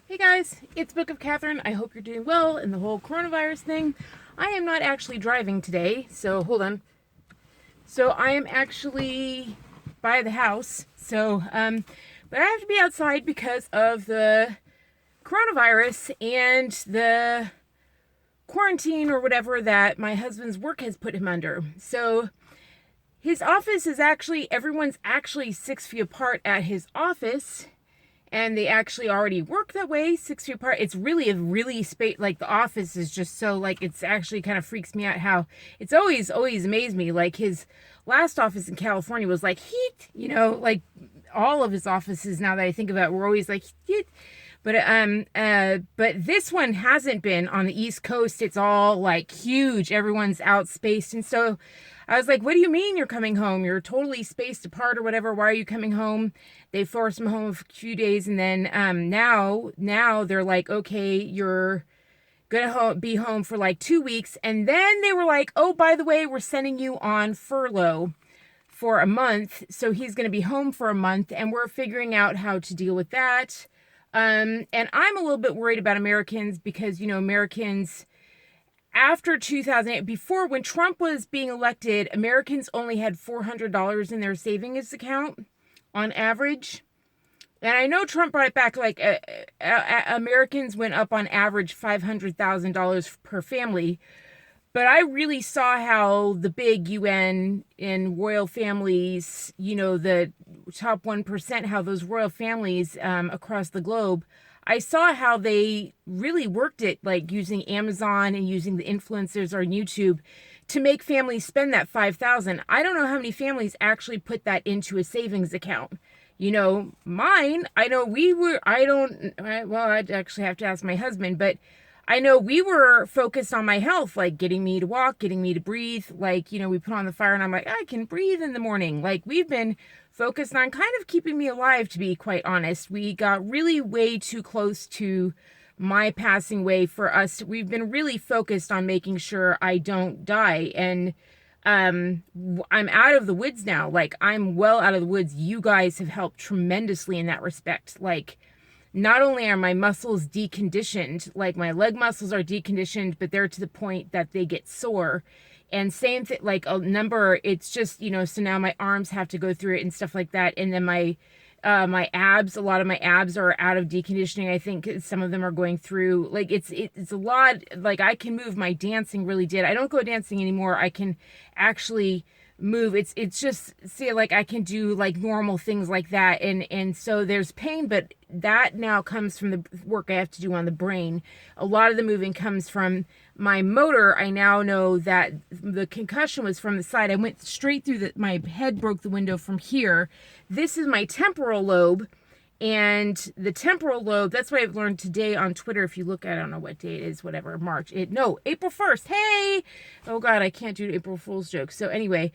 Hey guys, it's Book of Katherine. I hope you're doing well in the whole coronavirus thing. I am not actually driving today, so hold on. So I am actually by the house. But I have to be outside because of the coronavirus and the quarantine or whatever that my husband's work has put him under. So his office is everyone's actually 6 feet apart at his office. And they actually already work that way, 6 feet apart. It's really space. Like the office is just so it's actually kind of freaks me out how it's always amazed me. Like his last office in California was like heat, like all of his offices now that I think about it, were always like heat. But this one hasn't been on the East Coast. It's all like huge. Everyone's outspaced. And so I was like, what do you mean you're coming home? You're totally spaced apart or whatever. Why are you coming home? They forced him home for a few days. And then now they're like, okay, you're going to be home for like 2 weeks. And then they were like, oh, by the way, we're sending you on furlough for a month. So he's going to be home for a month. And we're figuring out how to deal with that. And I'm a little bit worried about Americans because, Americans after 2008, before when Trump was being elected, Americans only had $400 in their savings account on average. And I know Trump brought it back, Americans went up on average $500,000 per family. But I really saw how the big UN and royal families, the top 1%, how those royal families across the globe, I saw how they really worked it, like using Amazon and using the influencers on YouTube to make families spend that $5,000. I don't know how many families actually put that into a savings account. Mine, I'd actually have to ask my husband, but I know we were focused on my health, like getting me to walk, getting me to breathe. We put on the fire and I'm like, I can breathe in the morning. Like we've been focused on kind of keeping me alive, to be quite honest. We got really way too close to my passing away for us. We've been really focused on making sure I don't die. And I'm out of the woods now. Like I'm well out of the woods. You guys have helped tremendously in that respect. Like, not only are my muscles deconditioned, like my leg muscles are deconditioned, but they're to the point that they get sore. And same thing, like a number, it's just, so now my arms have to go through it and stuff like that. And then my abs, a lot of my abs are out of deconditioning. I think some of them are going through, like it's a lot, like I can move. My dancing really did. I don't go dancing anymore. I can actually move. It's just, see, like I can do like normal things like that. And so there's pain, but that now comes from the work I have to do on the brain. A lot of the moving comes from my motor. I now know that the concussion was from the side. I went straight through my head broke the window from here. This is my temporal lobe. And the temporal lobe, that's what I've learned today on Twitter. If you look at, I don't know what day it is, whatever, April 1st. Hey! Oh God, I can't do April Fool's jokes. So anyway,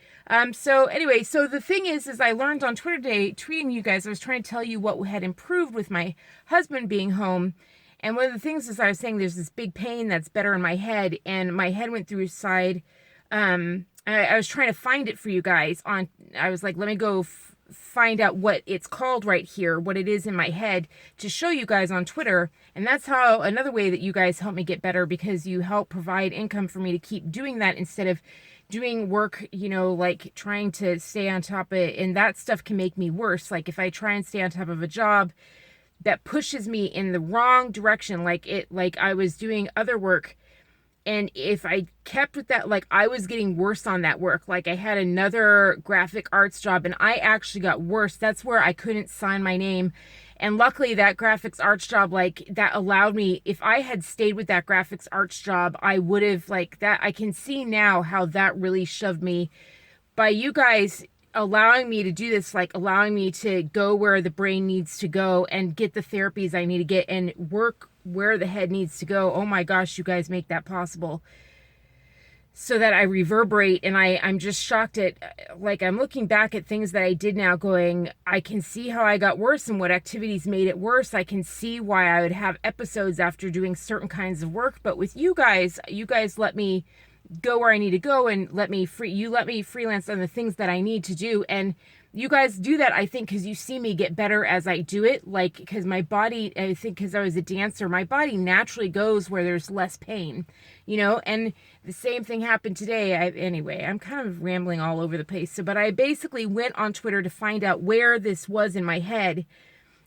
so the thing is I learned on Twitter today, tweeting you guys, I was trying to tell you what had improved with my husband being home. And one of the things is I was saying there's this big pain that's better in my head, and my head went through his side. I was trying to find it for you guys I was like, let me go find out what it's called right here, what it is in my head to show you guys on Twitter. And that's how another way that you guys help me get better, because you help provide income for me to keep doing that instead of doing work, like trying to stay on top of it. And that stuff can make me worse. Like if I try and stay on top of a job that pushes me in the wrong direction, like I was doing other work, and if I kept with that, like I was getting worse on that work. Like I had another graphic arts job and I actually got worse. That's where I couldn't sign my name. And luckily that graphics arts job, like that allowed me, if I had stayed with that graphics arts job, I would have, like that. I can see now how that really shoved me. By you guys allowing me to do this, like allowing me to go where the brain needs to go and get the therapies I need to get and work where the head needs to go. Oh my gosh, you guys make that possible so that I reverberate. And I'm just shocked at, like, I'm looking back at things that I did now going, I can see how I got worse and what activities made it worse. I can see why I would have episodes after doing certain kinds of work. But with you guys let me go where I need to go and let me freelance on the things that I need to do. And You guys do that, I think, because you see me get better as I do it. Like, because my body, I think, because I was a dancer, my body naturally goes where there's less pain, and the same thing happened today. Anyway, I'm kind of rambling all over the place. But I basically went on Twitter to find out where this was in my head.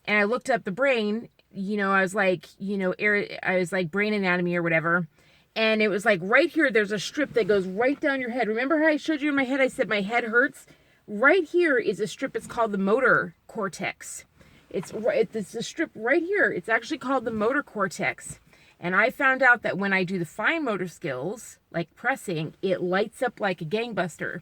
And I looked up the brain, I was like, I was like brain anatomy or whatever. And it was like right here, there's a strip that goes right down your head. Remember how I showed you in my head? I said my head hurts. Right here is a strip. It's called the motor cortex. It's a strip right here. It's actually called the motor cortex. And I found out that when I do the fine motor skills, like pressing, it lights up like a gangbuster.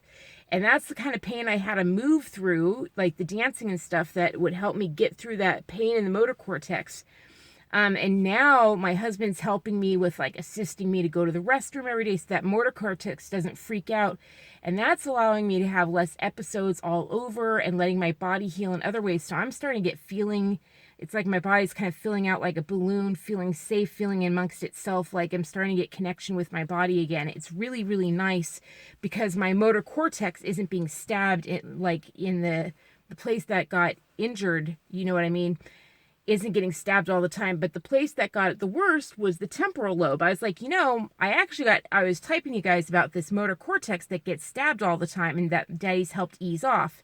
And that's the kind of pain I had to move through, like the dancing and stuff, that would help me get through that pain in the motor cortex. And now my husband's helping me with like assisting me to go to the restroom every day so that motor cortex doesn't freak out. And that's allowing me to have less episodes all over and letting my body heal in other ways. So I'm starting to get feeling, it's like my body's kind of filling out like a balloon, feeling safe, feeling amongst itself. Like I'm starting to get connection with my body again. It's really, really nice because my motor cortex isn't being stabbed in the place that got injured. You know what I mean? Isn't getting stabbed all the time, but the place that got it the worst was the temporal lobe. I was like, I was typing you guys about this motor cortex that gets stabbed all the time and that Daddy's helped ease off.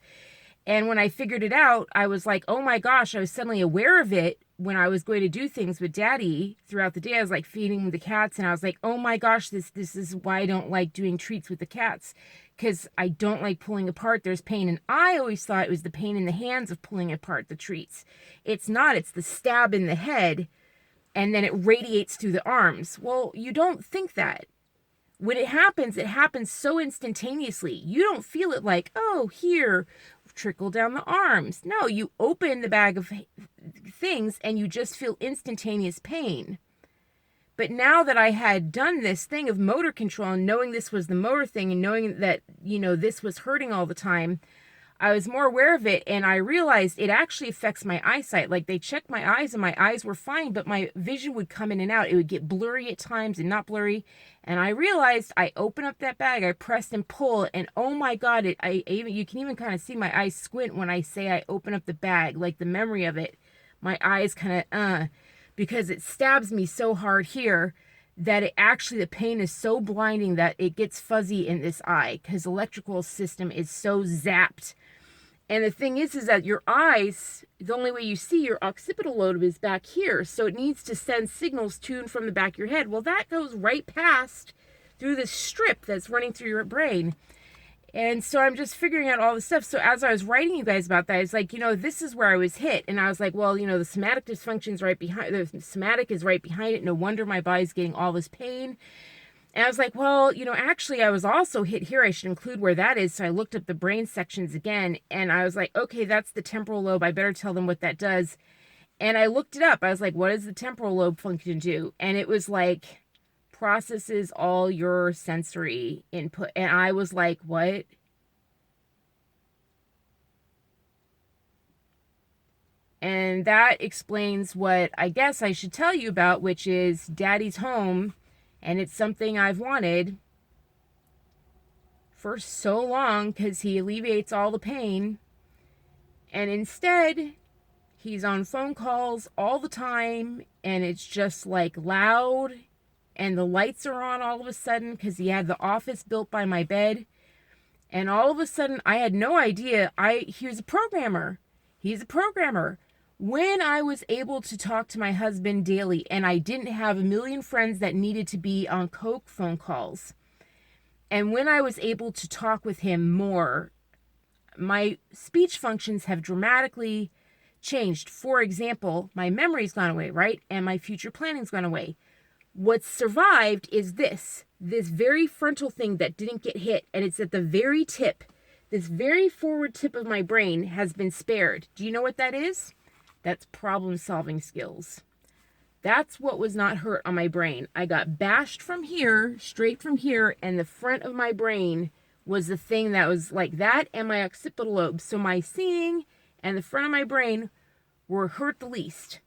And when I figured it out, I was like, oh my gosh, I was suddenly aware of it when I was going to do things with Daddy throughout the day. I was like feeding the cats and I was like, oh my gosh, this is why I don't like doing treats with the cats, because I don't like pulling apart. There's pain. And I always thought it was the pain in the hands of pulling apart the treats. It's not. It's the stab in the head and then it radiates through the arms. Well, you don't think that. When it happens so instantaneously. You don't feel it like, oh, here, trickle down the arms. No, you open the bag of things and you just feel instantaneous pain. But now that I had done this thing of motor control and knowing this was the motor thing and knowing that, this was hurting all the time, I was more aware of it and I realized it actually affects my eyesight. Like they checked my eyes and my eyes were fine, but my vision would come in and out. It would get blurry at times and not blurry. And I realized I opened up that bag, I pressed and pulled, and oh my God, you can even kind of see my eyes squint when I say I open up the bag, like the memory of it. My eyes kind of, because it stabs me so hard here that the pain is so blinding that it gets fuzzy in this eye because electrical system is so zapped. And the thing is that your eyes, the only way you see your occipital lobe is back here. So it needs to send signals to and from the back of your head. Well, that goes right past through this strip that's running through your brain. And so I'm just figuring out all this stuff. So as I was writing you guys about that, I was like, this is where I was hit. And I was like, well, the somatic dysfunction's right behind, the somatic is right behind it. No wonder my body's getting all this pain. And I was like, well, actually I was also hit here. I should include where that is. So I looked up the brain sections again and I was like, okay, that's the temporal lobe. I better tell them what that does. And I looked it up. I was like, what does the temporal lobe function do? And it was like, processes all your sensory input. And I was like, what? And that explains what I guess I should tell you about, which is Daddy's home. And it's something I've wanted for so long because he alleviates all the pain. And instead, he's on phone calls all the time. And it's just like loud. And the lights are on all of a sudden because he had the office built by my bed. And all of a sudden, I had no idea. He was a programmer. He's a programmer. When I was able to talk to my husband daily and I didn't have a million friends that needed to be on Coke phone calls, and when I was able to talk with him more, my speech functions have dramatically changed. For example, my memory's gone away, right? And my future planning's gone away. What's survived is this very frontal thing that didn't get hit, and it's at the very tip. This very forward tip of my brain has been spared. Do you know what that is? That's problem-solving skills. That's what was not hurt on my brain. I got bashed from here, straight from here, and the front of my brain was the thing that was like that and my occipital lobe. So my seeing and the front of my brain were hurt the least.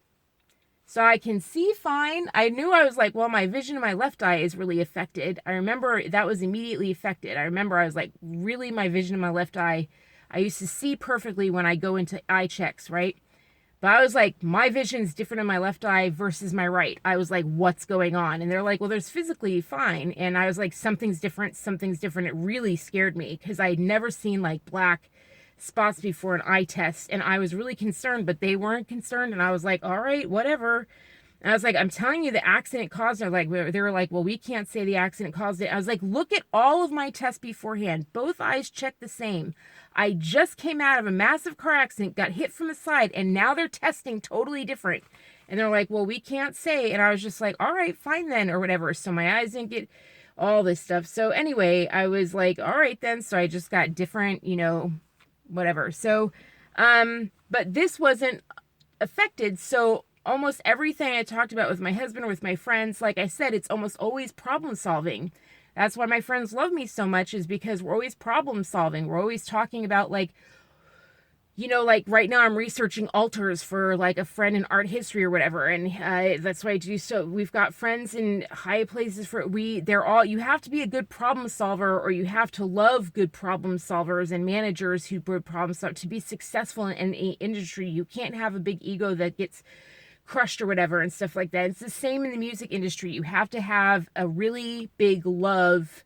So I can see fine. I knew I was like, well, my vision in my left eye is really affected. I remember that was immediately affected. I remember I was like, really, my vision in my left eye. I used to see perfectly when I go into eye checks, right? But I was like, my vision's different in my left eye versus my right. I was like, what's going on? And they're like, well, there's physically fine. And I was like, something's different. Something's different. It really scared me because I had never seen like black spots before an eye test. And I was really concerned, but they weren't concerned. And I was like, all right, whatever. And I was like, I'm telling you, the accident caused it. They were like, well, we can't say the accident caused it. I was like, look at all of my tests beforehand. Both eyes checked the same. I just came out of a massive car accident, got hit from the side, and now they're testing totally different. And they're like, well, we can't say. And I was just like, all right, fine then, or whatever. So my eyes didn't get all this stuff. So anyway, I was like, all right then. So I just got different, whatever. So, but this wasn't affected. So almost everything I talked about with my husband or with my friends, like I said, it's almost always problem solving. That's why my friends love me so much, is because we're always problem solving. We're always talking about like right now I'm researching altars for like a friend in art history or whatever. And that's what I do. So we've got friends in high places you have to be a good problem solver, or you have to love good problem solvers and managers who problem solve to be successful in an industry. You can't have a big ego that gets crushed or whatever and stuff like that. It's the same in the music industry. You have to have a really big love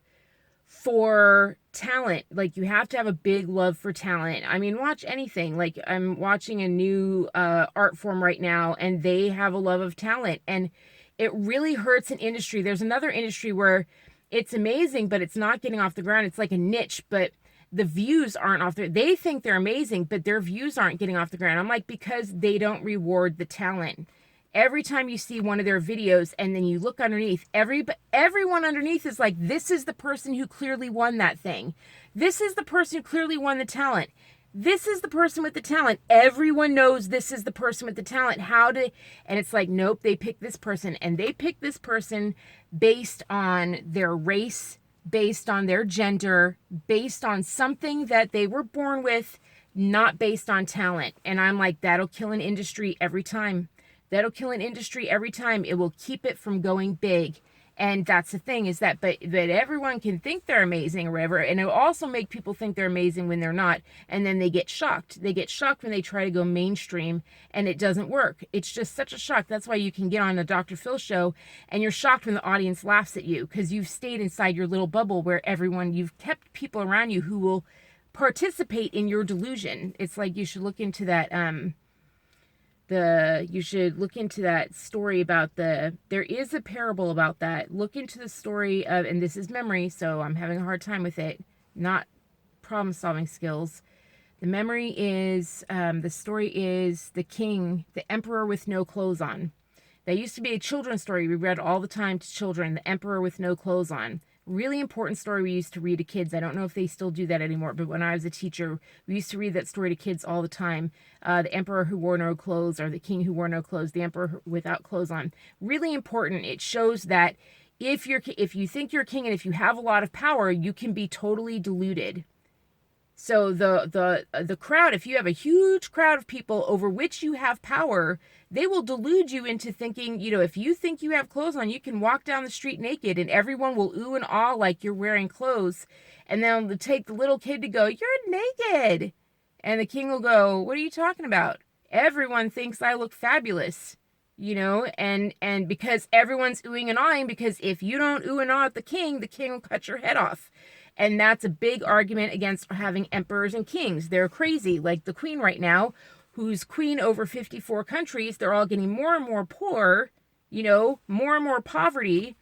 for talent. Like you have to have a big love for talent. I mean, watch anything. Like I'm watching a new art form right now, and they have a love of talent, and it really hurts an industry. There's another industry where it's amazing, but it's not getting off the ground. It's like a niche, but the views aren't off there. They think they're amazing, but their views aren't getting off the ground. I'm like, because they don't reward the talent. Every time you see one of their videos and then you look underneath, everyone underneath is like, this is the person who clearly won that thing. This is the person who clearly won the talent. This is the person with the talent. Everyone knows this is the person with the talent. And it's like, nope, they pick this person, and they pick this person based on their race, based on their gender, based on something that they were born with, not based on talent. And I'm like, that'll kill an industry every time. That'll kill an industry every time. It will keep it from going big. And that's the thing, is that, but everyone can think they're amazing or whatever. And it'll also make people think they're amazing when they're not. And then they get shocked. They get shocked when they try to go mainstream and it doesn't work. It's just such a shock. That's why you can get on the Dr. Phil show and you're shocked when the audience laughs at you, because you've stayed inside your little bubble where you've kept people around you who will participate in your delusion. It's like, you should look into that, story about there is a parable about that. Look into the story of, and this is memory, so I'm having a hard time with it, not problem solving skills. The memory is, the story is the king, the emperor with no clothes on. That used to be a children's story we read all the time to children, the emperor with no clothes on. Really important story we used to read to kids. I don't know if they still do that anymore, but when I was a teacher, we used to read that story to kids all the time. The emperor who wore no clothes, or the king who wore no clothes, the emperor without clothes on. Really important. It shows that if you think you're king and if you have a lot of power, you can be totally deluded. So the crowd, if you have a huge crowd of people over which you have power, they will delude you into thinking, if you think you have clothes on, you can walk down the street naked and everyone will ooh and ah like you're wearing clothes. And then they'll take the little kid to go, you're naked. And the king will go, what are you talking about? Everyone thinks I look fabulous, and because everyone's oohing and ahhing, because if you don't ooh and ah at the king will cut your head off. And that's a big argument against having emperors and kings. They're crazy. Like the queen right now, who's queen over 54 countries, they're all getting more and more poor, more and more poverty.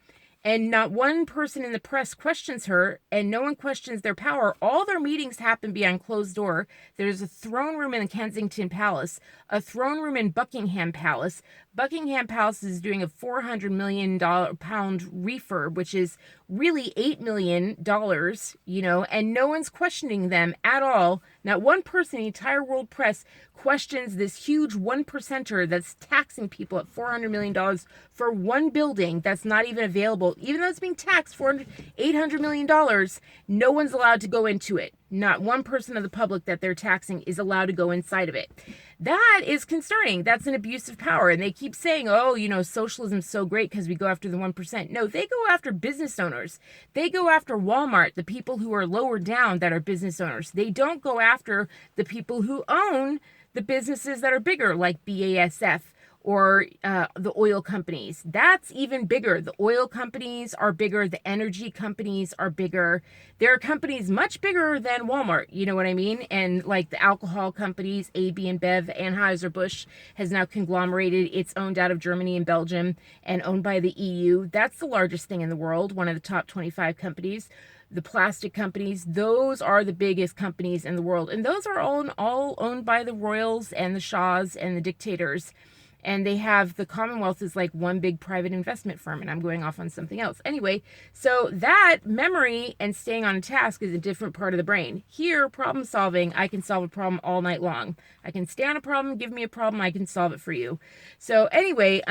And not one person in the press questions her, and no one questions their power. All their meetings happen behind closed door. There's a throne room in the Kensington Palace, a throne room in Buckingham Palace. Buckingham Palace is doing a $400 million pound refurb, which is really $8 million, and no one's questioning them at all. Not one person in the entire world press questions this huge 1%er that's taxing people at $400 million for one building that's not even available. Even though it's being taxed $800 million, no one's allowed to go into it. Not one person of the public that they're taxing is allowed to go inside of it. That is concerning. That's an abuse of power. And they keep saying, oh, socialism's so great because we go after the 1%. No, they go after business owners. They go after Walmart, the people who are lower down that are business owners. They don't go after the people who own the businesses that are bigger, like BASF or the oil companies. That's even bigger. The oil companies are bigger. The energy companies are bigger. There are companies much bigger than Walmart. You know what I mean? And like the alcohol companies, AB and Bev, Anheuser-Busch has now conglomerated. It's owned out of Germany and Belgium and owned by the EU. That's the largest thing in the world, one of the top 25 companies. The plastic companies, those are the biggest companies in the world. And those are all owned by the royals and the shahs and the dictators. And they have, the Commonwealth is like one big private investment firm, and I'm going off on something else. Anyway, so that memory and staying on a task is a different part of the brain. Here, problem solving, I can solve a problem all night long. I can stay on a problem, give me a problem, I can solve it for you. So anyway,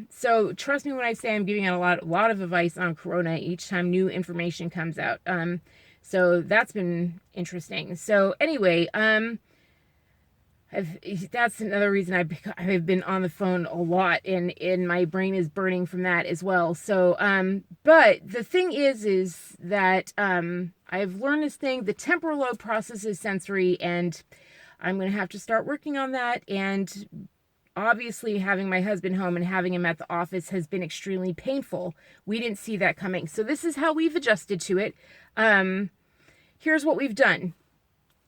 so trust me when I say I'm giving out a lot of advice on Corona each time new information comes out. So that's been interesting. So anyway, that's another reason I've been on the phone a lot, and my brain is burning from that as well. So, but the thing is that I've learned this thing. The temporal lobe processes sensory, and I'm going to have to start working on that. And obviously, having my husband home and having him at the office has been extremely painful. We didn't see that coming. So this is how we've adjusted to it. Here's what we've done.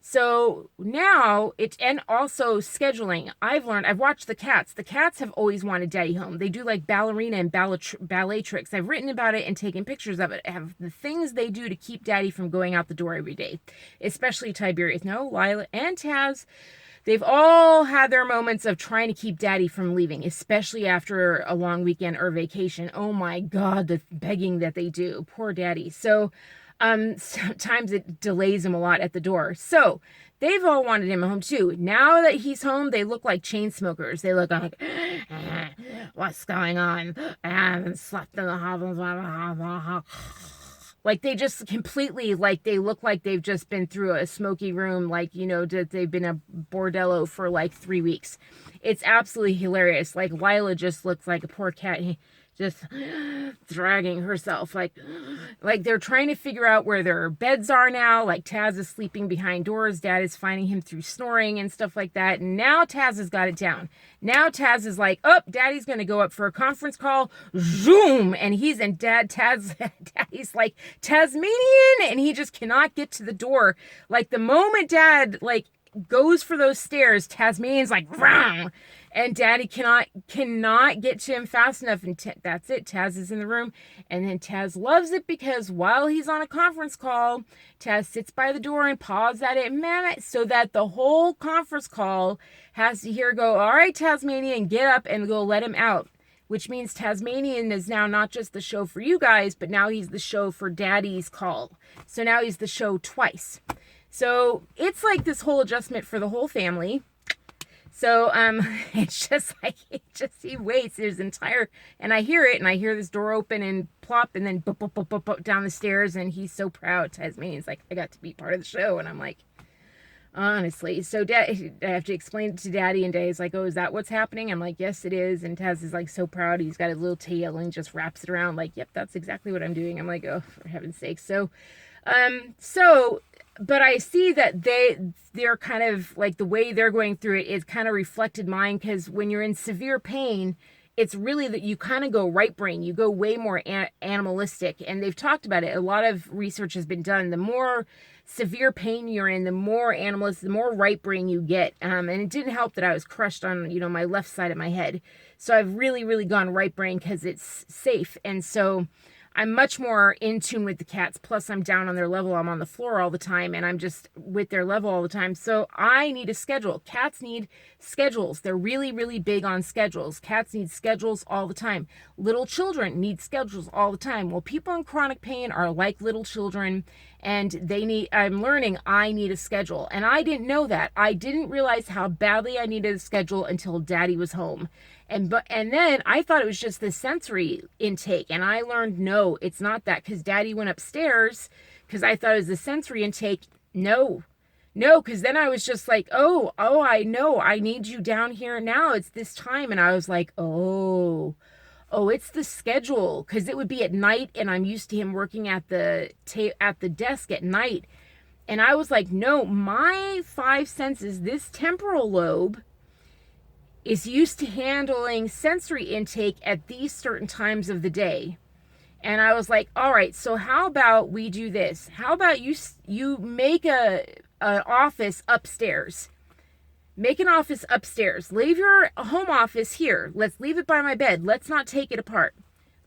So now and also scheduling. I've watched the cats. The cats have always wanted daddy home. They do like ballerina and ballet tricks. I've written about it and taken pictures of it. Have the things they do to keep daddy from going out the door every day, especially Tiberius. No, Lila and Taz. They've all had their moments of trying to keep daddy from leaving, especially after a long weekend or vacation. Oh my God, the begging that they do. Poor daddy. So sometimes it delays him a lot at the door. So they've all wanted him home too. Now that he's home, they look like chain smokers. They look like, what's going on? I haven't slept in the house. Like they just completely, like they look like they've just been through a smoky room, like, they've been a bordello for like 3 weeks. It's absolutely hilarious. Like Lila just looks like a poor cat. Just dragging herself, like they're trying to figure out where their beds are now. Like Taz is sleeping behind doors. Dad is finding him through snoring and stuff like that. And now Taz has got it down. Now Taz is like, oh, daddy's going to go up for a conference call. Zoom. And daddy's like Tasmanian. And he just cannot get to the door. Like the moment dad, goes for those stairs, Tasmanian's like, wrong. And daddy cannot get to him fast enough. And that's it. Taz is in the room. And then Taz loves it because while he's on a conference call, Taz sits by the door and paws at it, so that the whole conference call has to go, all right, Tasmanian, get up and go let him out. Which means Tasmanian is now not just the show for you guys, but now he's the show for daddy's call. So now he's the show twice. So it's like this whole adjustment for the whole family. So it's just like he waits his entire, and I hear it, and I hear this door open and plop, and then boop, boop, boop, boop, boop, down the stairs, and he's so proud. Tasmanian's like, I got to be part of the show, and I'm like, honestly. So I have to explain it to daddy, and daddy's like, oh, is that what's happening? I'm like, yes, it is. And Taz is like so proud. He's got his little tail and just wraps it around like, yep, that's exactly what I'm doing. I'm like, oh, for heaven's sake. So but I see that they're kind of like the way they're going through it is kind of reflected mine, because when you're in severe pain, it's really that you kind of go right brain. You go way more animalistic, and they've talked about it. A lot of research has been done. The more severe pain you're in, the more animalistic, the more right brain you get. And it didn't help that I was crushed on, my left side of my head. So I've really, really gone right brain because it's safe. And so I'm much more in tune with the cats. Plus, I'm down on their level. I'm on the floor all the time, and I'm just with their level all the time. So I need a schedule. Cats need schedules. They're really, really big on schedules. Cats need schedules all the time. Little children need schedules all the time. Well, people in chronic pain are like little children, and I'm learning I need a schedule. And I didn't know that. I didn't realize how badly I needed a schedule until daddy was home. And then I thought it was just the sensory intake, and I learned no, it's not that, because daddy went upstairs because I thought it was the sensory intake. No, No, because then I was just like, oh, I know. I need you down here now. It's this time. And I was like, oh, it's the schedule. Because it would be at night, and I'm used to him working at at the desk at night. And I was like, no, my five senses, this temporal lobe is used to handling sensory intake at these certain times of the day. And I was like, all right, so how about we do this? How about you make an office upstairs? Make an office upstairs. Leave your home office here. Let's leave it by my bed. Let's not take it apart.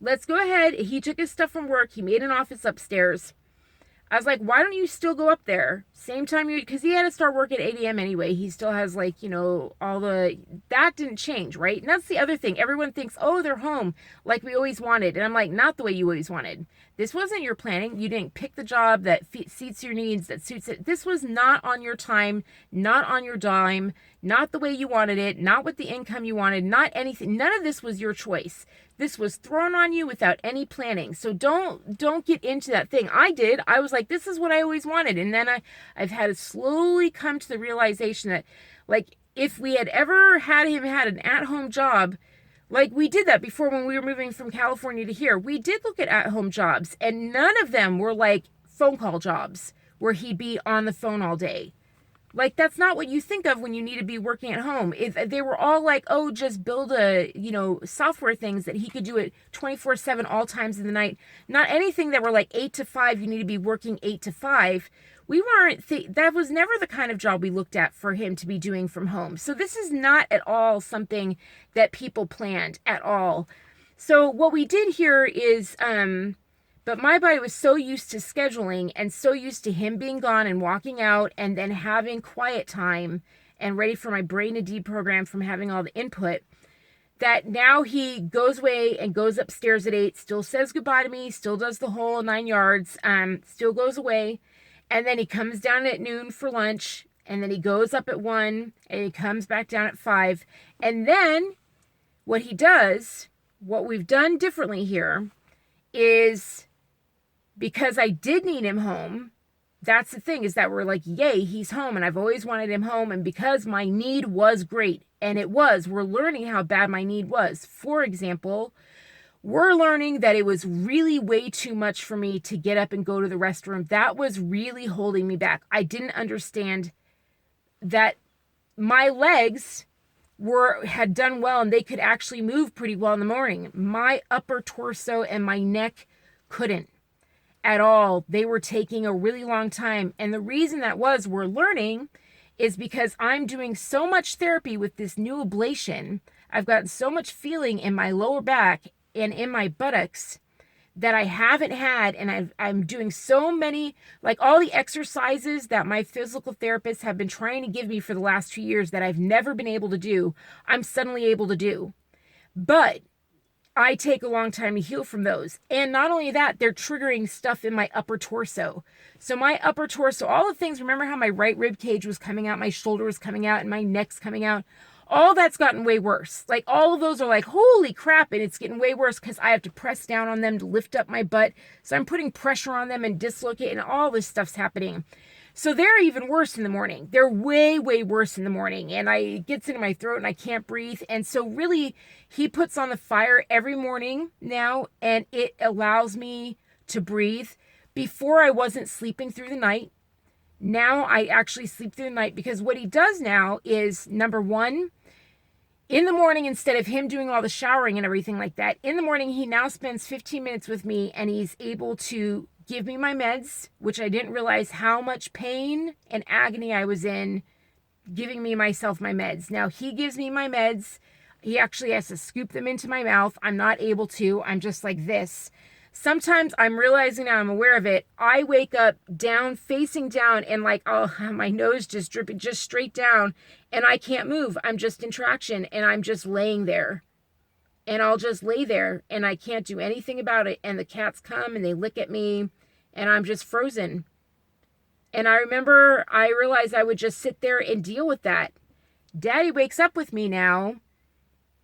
Let's go ahead. He took his stuff from work. He made an office upstairs. I was like, why don't you still go up there? Same time because he had to start work at 8 a.m. anyway. He still has that didn't change, right? And that's the other thing. Everyone thinks, oh, they're home like we always wanted. And I'm like, not the way you always wanted. This wasn't your planning. You didn't pick the job that suits your needs, that suits it. This was not on your time, not on your dime, not the way you wanted it, not with the income you wanted, not anything. None of this was your choice. This was thrown on you without any planning. So don't get into that thing. I did. I was like, this is what I always wanted. And then I've had to slowly come to the realization that, like, if we had ever had an at-home job, like we did that before when we were moving from California to here, we did look at home jobs, and none of them were like phone call jobs where he'd be on the phone all day. Like, that's not what you think of when you need to be working at home. They were all like, oh, just build software things that he could do it 24/7 all times of the night. Not anything that were like 8 to 5, you need to be working 8 to 5. We that was never the kind of job we looked at for him to be doing from home. So this is not at all something that people planned at all. So what we did here is, but my body was so used to scheduling and so used to him being gone and walking out and then having quiet time and ready for my brain to deprogram from having all the input, that now he goes away and goes upstairs at 8, still says goodbye to me, still does the whole 9 yards, still goes away. And then he comes down at noon for lunch, and then he goes up at 1, and he comes back down at 5. And then what he does, what we've done differently here, is because I did need him home, that's the thing, is that we're like, yay, he's home, and I've always wanted him home, and because my need was great, and it was, we're learning how bad my need was. For example, we're learning that it was really way too much for me to get up and go to the restroom. That was really holding me back. I didn't understand that my legs had done well and they could actually move pretty well in the morning. My upper torso and my neck couldn't at all. They were taking a really long time. And the reason that we're learning is because I'm doing so much therapy with this new ablation. I've gotten so much feeling in my lower back and in my buttocks that I haven't had, and I'm doing so many, like all the exercises that my physical therapists have been trying to give me for the last 2 years that I've never been able to do, I'm suddenly able to do. But I take a long time to heal from those. And not only that, they're triggering stuff in my upper torso. So my upper torso, all the things, remember how my right rib cage was coming out, my shoulder was coming out, and my neck's coming out? All that's gotten way worse. Like, all of those are like, holy crap, and it's getting way worse because I have to press down on them to lift up my butt. So I'm putting pressure on them and dislocating, and all this stuff's happening. So they're even worse in the morning. They're way, way worse in the morning. And it gets into my throat and I can't breathe. And so really, he puts on the fire every morning now, and it allows me to breathe. Before, I wasn't sleeping through the night. Now I actually sleep through the night, because what he does now is, number one, in the morning, instead of him doing all the showering and everything like that, in the morning, he now spends 15 minutes with me, and he's able to give me my meds, which I didn't realize how much pain and agony I was in giving myself my meds. Now he gives me my meds. He actually has to scoop them into my mouth. I'm not able to. I'm just like this. Sometimes I'm realizing now, I'm aware of it, I wake up down, facing down, and like, oh, my nose just dripping, just straight down, and I can't move. I'm just in traction, and I'm just laying there. And I'll just lay there, and I can't do anything about it. And the cats come, and they lick at me, and I'm just frozen. And I realized I would just sit there and deal with that. Daddy wakes up with me now,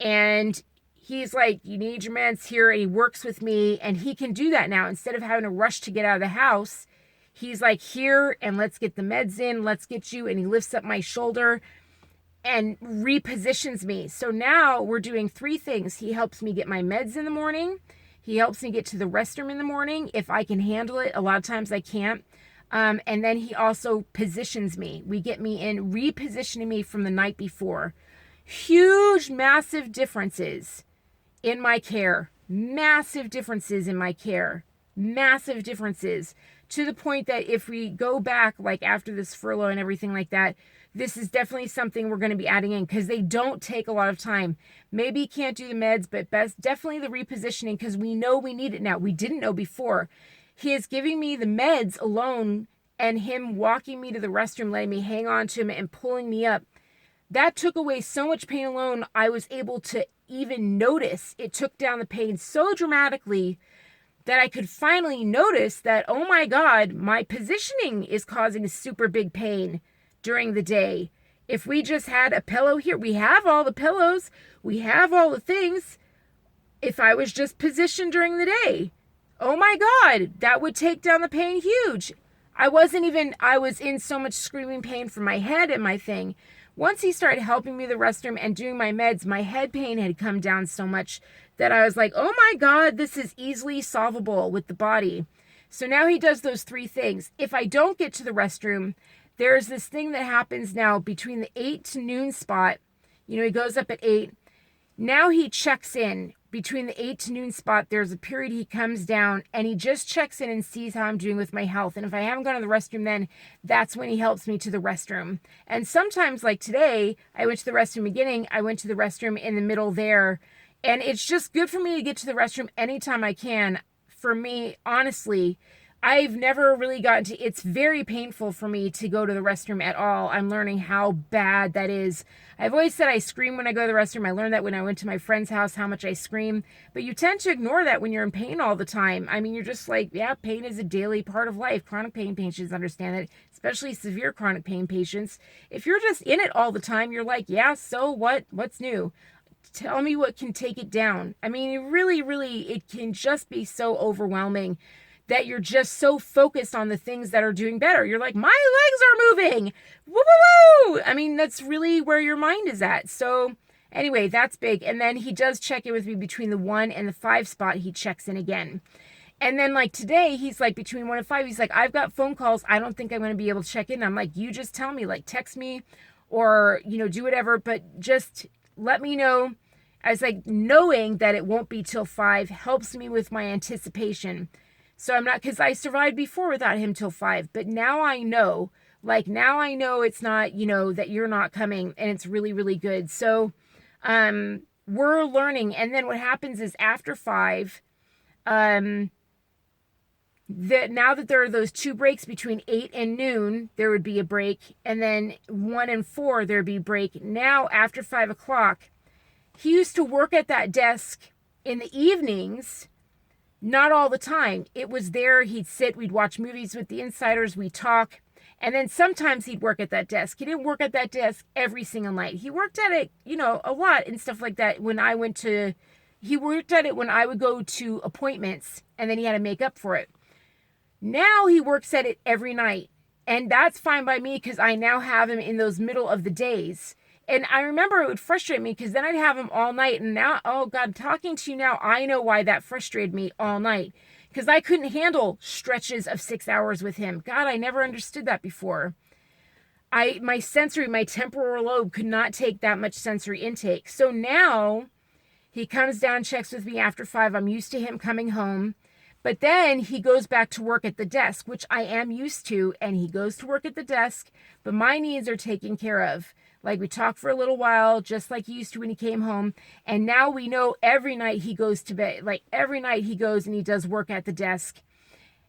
and he's like, you need your meds here, and he works with me, and he can do that now. Instead of having to rush to get out of the house, He's like, here, and let's get the meds in. Let's get you. And he lifts up my shoulder and repositions me. So now we're doing 3 things. He helps me get my meds in the morning. He helps me get to the restroom in the morning if I can handle it. A lot of times I can't. And then he also positions me. We get me in, repositioning me from the night before. Huge, massive differences in my care. Massive differences in my care. Massive differences. To the point that if we go back, like after this furlough and everything like that, this is definitely something we're going to be adding in because they don't take a lot of time. Maybe you can't do the meds, but definitely the repositioning because we know we need it now. We didn't know before. He is giving me the meds alone and him walking me to the restroom, letting me hang on to him and pulling me up. That took away so much pain alone. I was able to even notice it took down the pain so dramatically that I could finally notice that, oh my God, my positioning is causing super big pain during the day. If we just had a pillow here, we have all the pillows, we have all the things. If I was just positioned during the day, oh my God, that would take down the pain huge. I was in so much screaming pain from my head and my thing. Once he started helping me the restroom and doing my meds, my head pain had come down so much that I was like, oh my God, this is easily solvable with the body. So now he does those 3 things. If I don't get to the restroom, there's this thing that happens now between the 8 to noon spot. You know, he goes up at 8. Now he checks in between the 8 to noon spot. There's a period he comes down and he just checks in and sees how I'm doing with my health. And if I haven't gone to the restroom, then that's when he helps me to the restroom. And sometimes, like today, I went to the restroom beginning. I went to the restroom in the middle there. And it's just good for me to get to the restroom anytime I can. For me, honestly, I've never really gotten to, it's very painful for me to go to the restroom at all. I'm learning how bad that is. I've always said I scream when I go to the restroom. I learned that when I went to my friend's house, how much I scream. But you tend to ignore that when you're in pain all the time. I mean, you're just like, yeah, pain is a daily part of life. Chronic pain patients understand that, especially severe chronic pain patients. If you're just in it all the time, you're like, yeah, so what? What's new? Tell me what can take it down. I mean, it can just be so overwhelming that you're just so focused on the things that are doing better. You're like, my legs are moving. Woo, woo, woo. I mean, that's really where your mind is at. So anyway, that's big. And then he does check in with me between the 1 and the 5 spot. He checks in again. And then like today, he's like between 1 and 5, he's like, I've got phone calls. I don't think I'm going to be able to check in. I'm like, you just tell me, like text me or, you know, do whatever, but just let me know. I was like, knowing that it won't be till 5 helps me with my anticipation. So I'm not, because I survived before without him till 5. But now I know, it's not, you know, that you're not coming, and it's really, really good. So we're learning. And then what happens is after 5, that now that there are those 2 breaks between 8 and noon, there would be a break. And then 1 and 4, there'd be a break. Now after 5 o'clock, he used to work at that desk in the evenings. Not all the time. It was there. He'd sit. We'd watch movies with the insiders. We'd talk. And then sometimes he'd work at that desk. He didn't work at that desk every single night. He worked at it, you know, a lot and stuff like that. He worked at it when I would go to appointments, and then he had to make up for it. Now he works at it every night. And that's fine by me because I now have him in those middle of the days. And I remember it would frustrate me because then I'd have him all night. And now, oh God, talking to you now, I know why that frustrated me all night. Because I couldn't handle stretches of 6 hours with him. God, I never understood that before. My temporal lobe could not take that much sensory intake. So now he comes down, checks with me after 5. I'm used to him coming home. But then he goes back to work at the desk, which I am used to. And he goes to work at the desk, but my needs are taken care of. Like we talk for a little while, just like he used to when he came home. And now we know every night he goes to bed. Like every night he goes and he does work at the desk.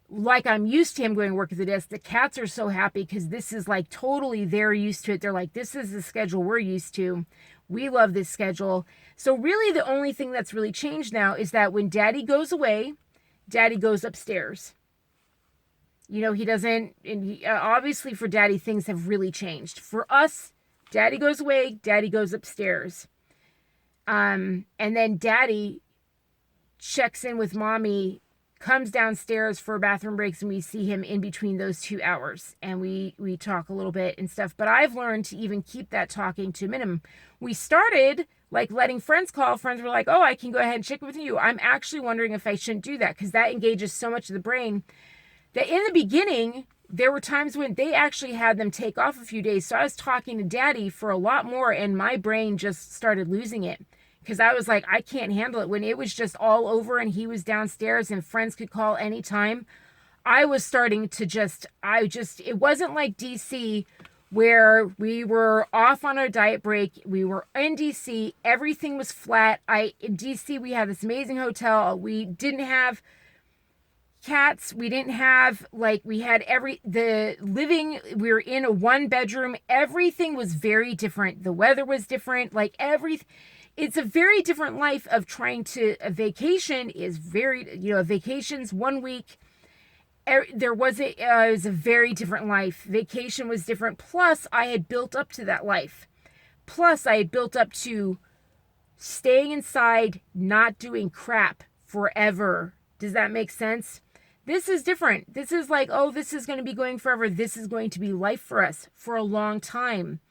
Like I'm used to him going to work at the desk. The cats are so happy because this is like totally they're used to it. They're like, this is the schedule we're used to. We love this schedule. So really the only thing that's really changed now is that when Daddy goes away, Daddy goes upstairs. You know, he doesn't, obviously for Daddy, things have really changed. For us, Daddy goes away, Daddy goes upstairs. And then Daddy checks in with Mommy comes downstairs for bathroom breaks, and we see him in between those 2 hours, and we talk a little bit and stuff. But I've learned to even keep that talking to a minimum. We started like letting friends call. Friends were like, oh, I can go ahead and check with you. I'm actually wondering if I shouldn't do that, because that engages so much of the brain that in the beginning, there were times when they actually had them take off a few days. So I was talking to Daddy for a lot more, and my brain just started losing it, because I was like, I can't handle it. When it was just all over and he was downstairs and friends could call anytime, I was starting to it wasn't like DC where we were off on our diet break. We were in DC. Everything was flat. In DC, we had this amazing hotel. We didn't have cats. We didn't have, like, we had we were in a 1-bedroom. Everything was very different. The weather was different. Like, it's a very different life of trying to, a vacation is very, vacations 1 week. It was a very different life. Vacation was different. Plus, I had built up to that life. Plus, I had built up to staying inside, not doing crap forever. Does that make sense? This is different. This is like, oh, this is going to be going forever. This is going to be life for us for a long time.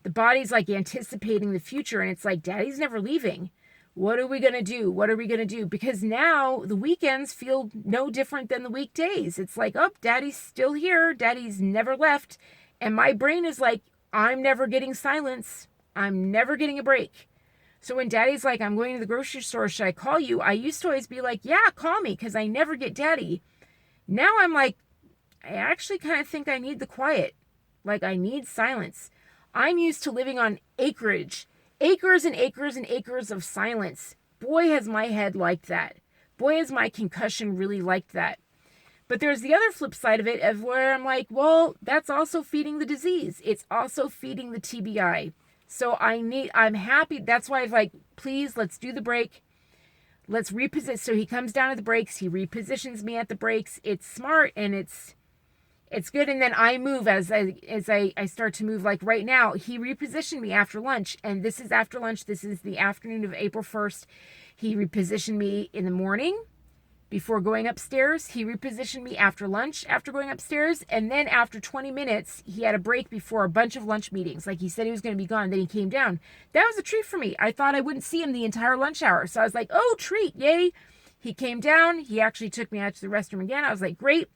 The body's like anticipating the future, and it's like, Daddy's never leaving. What are we going to do? What are we going to do? Because now the weekends feel no different than the weekdays. It's like, oh, Daddy's still here. Daddy's never left. And my brain is like, I'm never getting silence. I'm never getting a break. So when Daddy's like, I'm going to the grocery store, should I call you? I used to always be like, yeah, call me, because I never get Daddy. Now I'm like, I actually kind of think I need the quiet. Like, I need silence. I'm used to living on acreage. Acres and acres and acres of silence. Boy, has my head liked that. Boy, has my concussion really liked that. But there's the other flip side of it, of where I'm like, well, that's also feeding the disease. It's also feeding the TBI. So I'm happy. That's why I'm like, please, let's do the break. Let's reposition. So he comes down at the breaks. He repositions me at the breaks. It's smart, and it's good. And then I move as I start to move. Like right now, he repositioned me after lunch, and this is after lunch. This is the afternoon of April 1st. He repositioned me in the morning before going upstairs. He repositioned me after lunch after going upstairs. And then after 20 minutes, he had a break before a bunch of lunch meetings. Like he said he was going to be gone. Then he came down. That was a treat for me. I thought I wouldn't see him the entire lunch hour. So I was like, oh, treat. Yay. He came down. He actually took me out to the restroom again. I was like, great.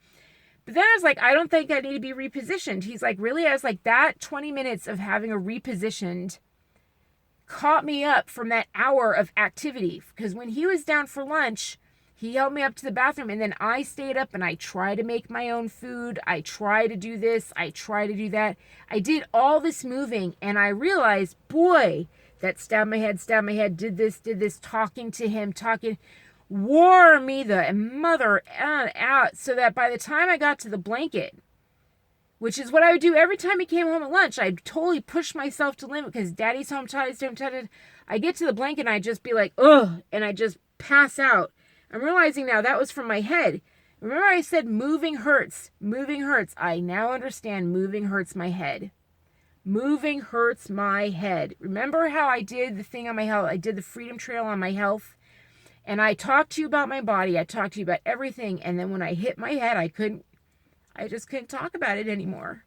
But then I was like, I don't think I need to be repositioned. He's like, really? I was like, that 20 minutes of having a repositioned caught me up from that hour of activity. Because when he was down for lunch, he held me up to the bathroom, and then I stayed up and I tried to make my own food. I tried to do this. I tried to do that. I did all this moving, and I realized, boy, that stabbed my head, did this, talking to him, wore me the mother out, so that by the time I got to the blanket, which is what I would do every time he came home at lunch, I'd totally push myself to limit, because Daddy's home, Daddy's home. I get to the blanket and I'd just be like, ugh, and I just pass out. I'm realizing now that was from my head. Remember I said moving hurts. Moving hurts. I now understand moving hurts my head. Moving hurts my head. Remember how I did the thing on my health? I did the Freedom Trail on my health. And I talked to you about my body. I talked to you about everything. And then when I hit my head, I just couldn't talk about it anymore.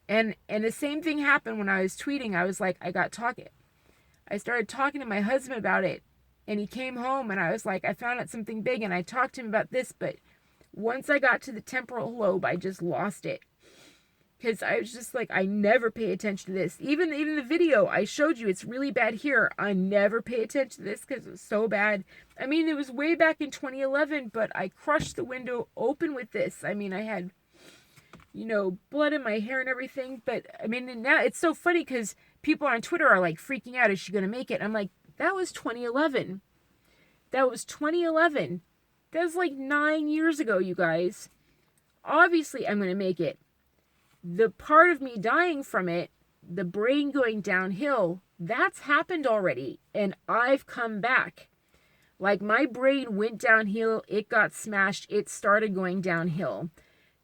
And the same thing happened when I was tweeting. I was like, I started talking to my husband about it. And he came home, and I was like, I found out something big, and I talked to him about this, but once I got to the temporal lobe, I just lost it. Because I was just like, I never pay attention to this. Even the video I showed you, it's really bad here. I never pay attention to this because it was so bad. I mean, it was way back in 2011, but I crushed the window open with this. I mean, I had, blood in my hair and everything. But, I mean, now it's so funny because people on Twitter are like freaking out. Is she going to make it? I'm like, that was 2011. That was 2011. That was like 9 years ago, you guys. Obviously, I'm going to make it. The part of me dying from it, the brain going downhill, that's happened already. And I've come back. Like my brain went downhill. It got smashed. It started going downhill.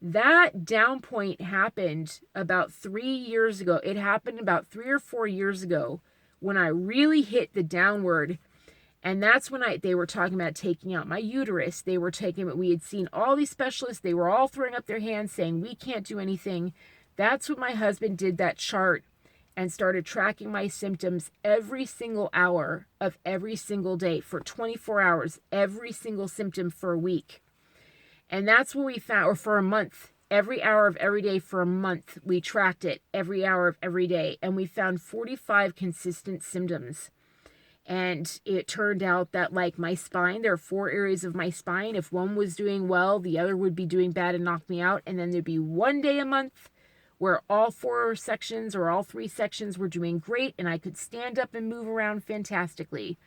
That down point happened about 3 years ago. It happened about 3 or 4 years ago, when I really hit the downward. And that's when they were talking about taking out my uterus. We had seen all these specialists. They were all throwing up their hands saying, we can't do anything. That's when my husband did that chart and started tracking my symptoms every single hour of every single day for 24 hours, every single symptom for a week. And that's when we found, or for a month, every hour of every day for a month, we tracked it every hour of every day. And we found 45 consistent symptoms. And it turned out that like my spine, there are 4 areas of my spine. If one was doing well, the other would be doing bad and knock me out. And then there'd be one day a month where all 4 sections or all 3 sections were doing great and I could stand up and move around fantastically.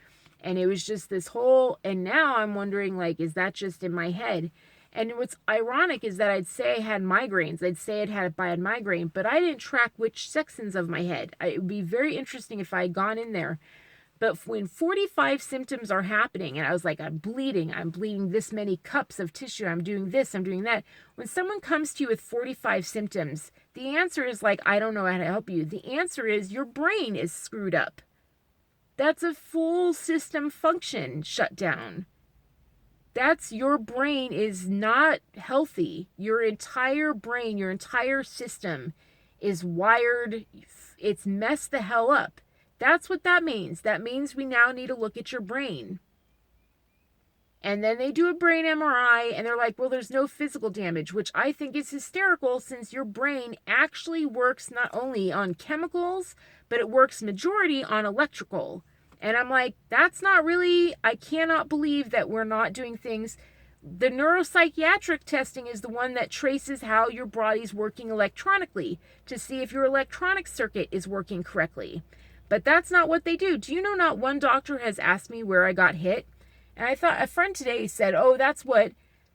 And it was just this whole, and now I'm wondering, like, is that just in my head? And what's ironic is that I'd say I had migraines. I'd say I'd had a bad migraine, but I didn't track which sections of my head. It would be very interesting if I had gone in there. But when 45 symptoms are happening, and I was like, I'm bleeding this many cups of tissue, I'm doing this, I'm doing that. When someone comes to you with 45 symptoms, the answer is like, I don't know how to help you. The answer is your brain is screwed up. That's a full system function shut down. That's your brain is not healthy. Your entire brain, your entire system is wired. It's messed the hell up. That's what that means. That means we now need to look at your brain. And then they do a brain MRI and they're like, well, there's no physical damage, which I think is hysterical since your brain actually works not only on chemicals, but it works majority on electrical. And I'm like, that's not really, I cannot believe that we're not doing things. The neuropsychiatric testing is the one that traces how your body's working electronically to see if your electronic circuit is working correctly. But that's not what they do. Do you know not one doctor has asked me where I got hit? And I thought a friend today said, oh, that's what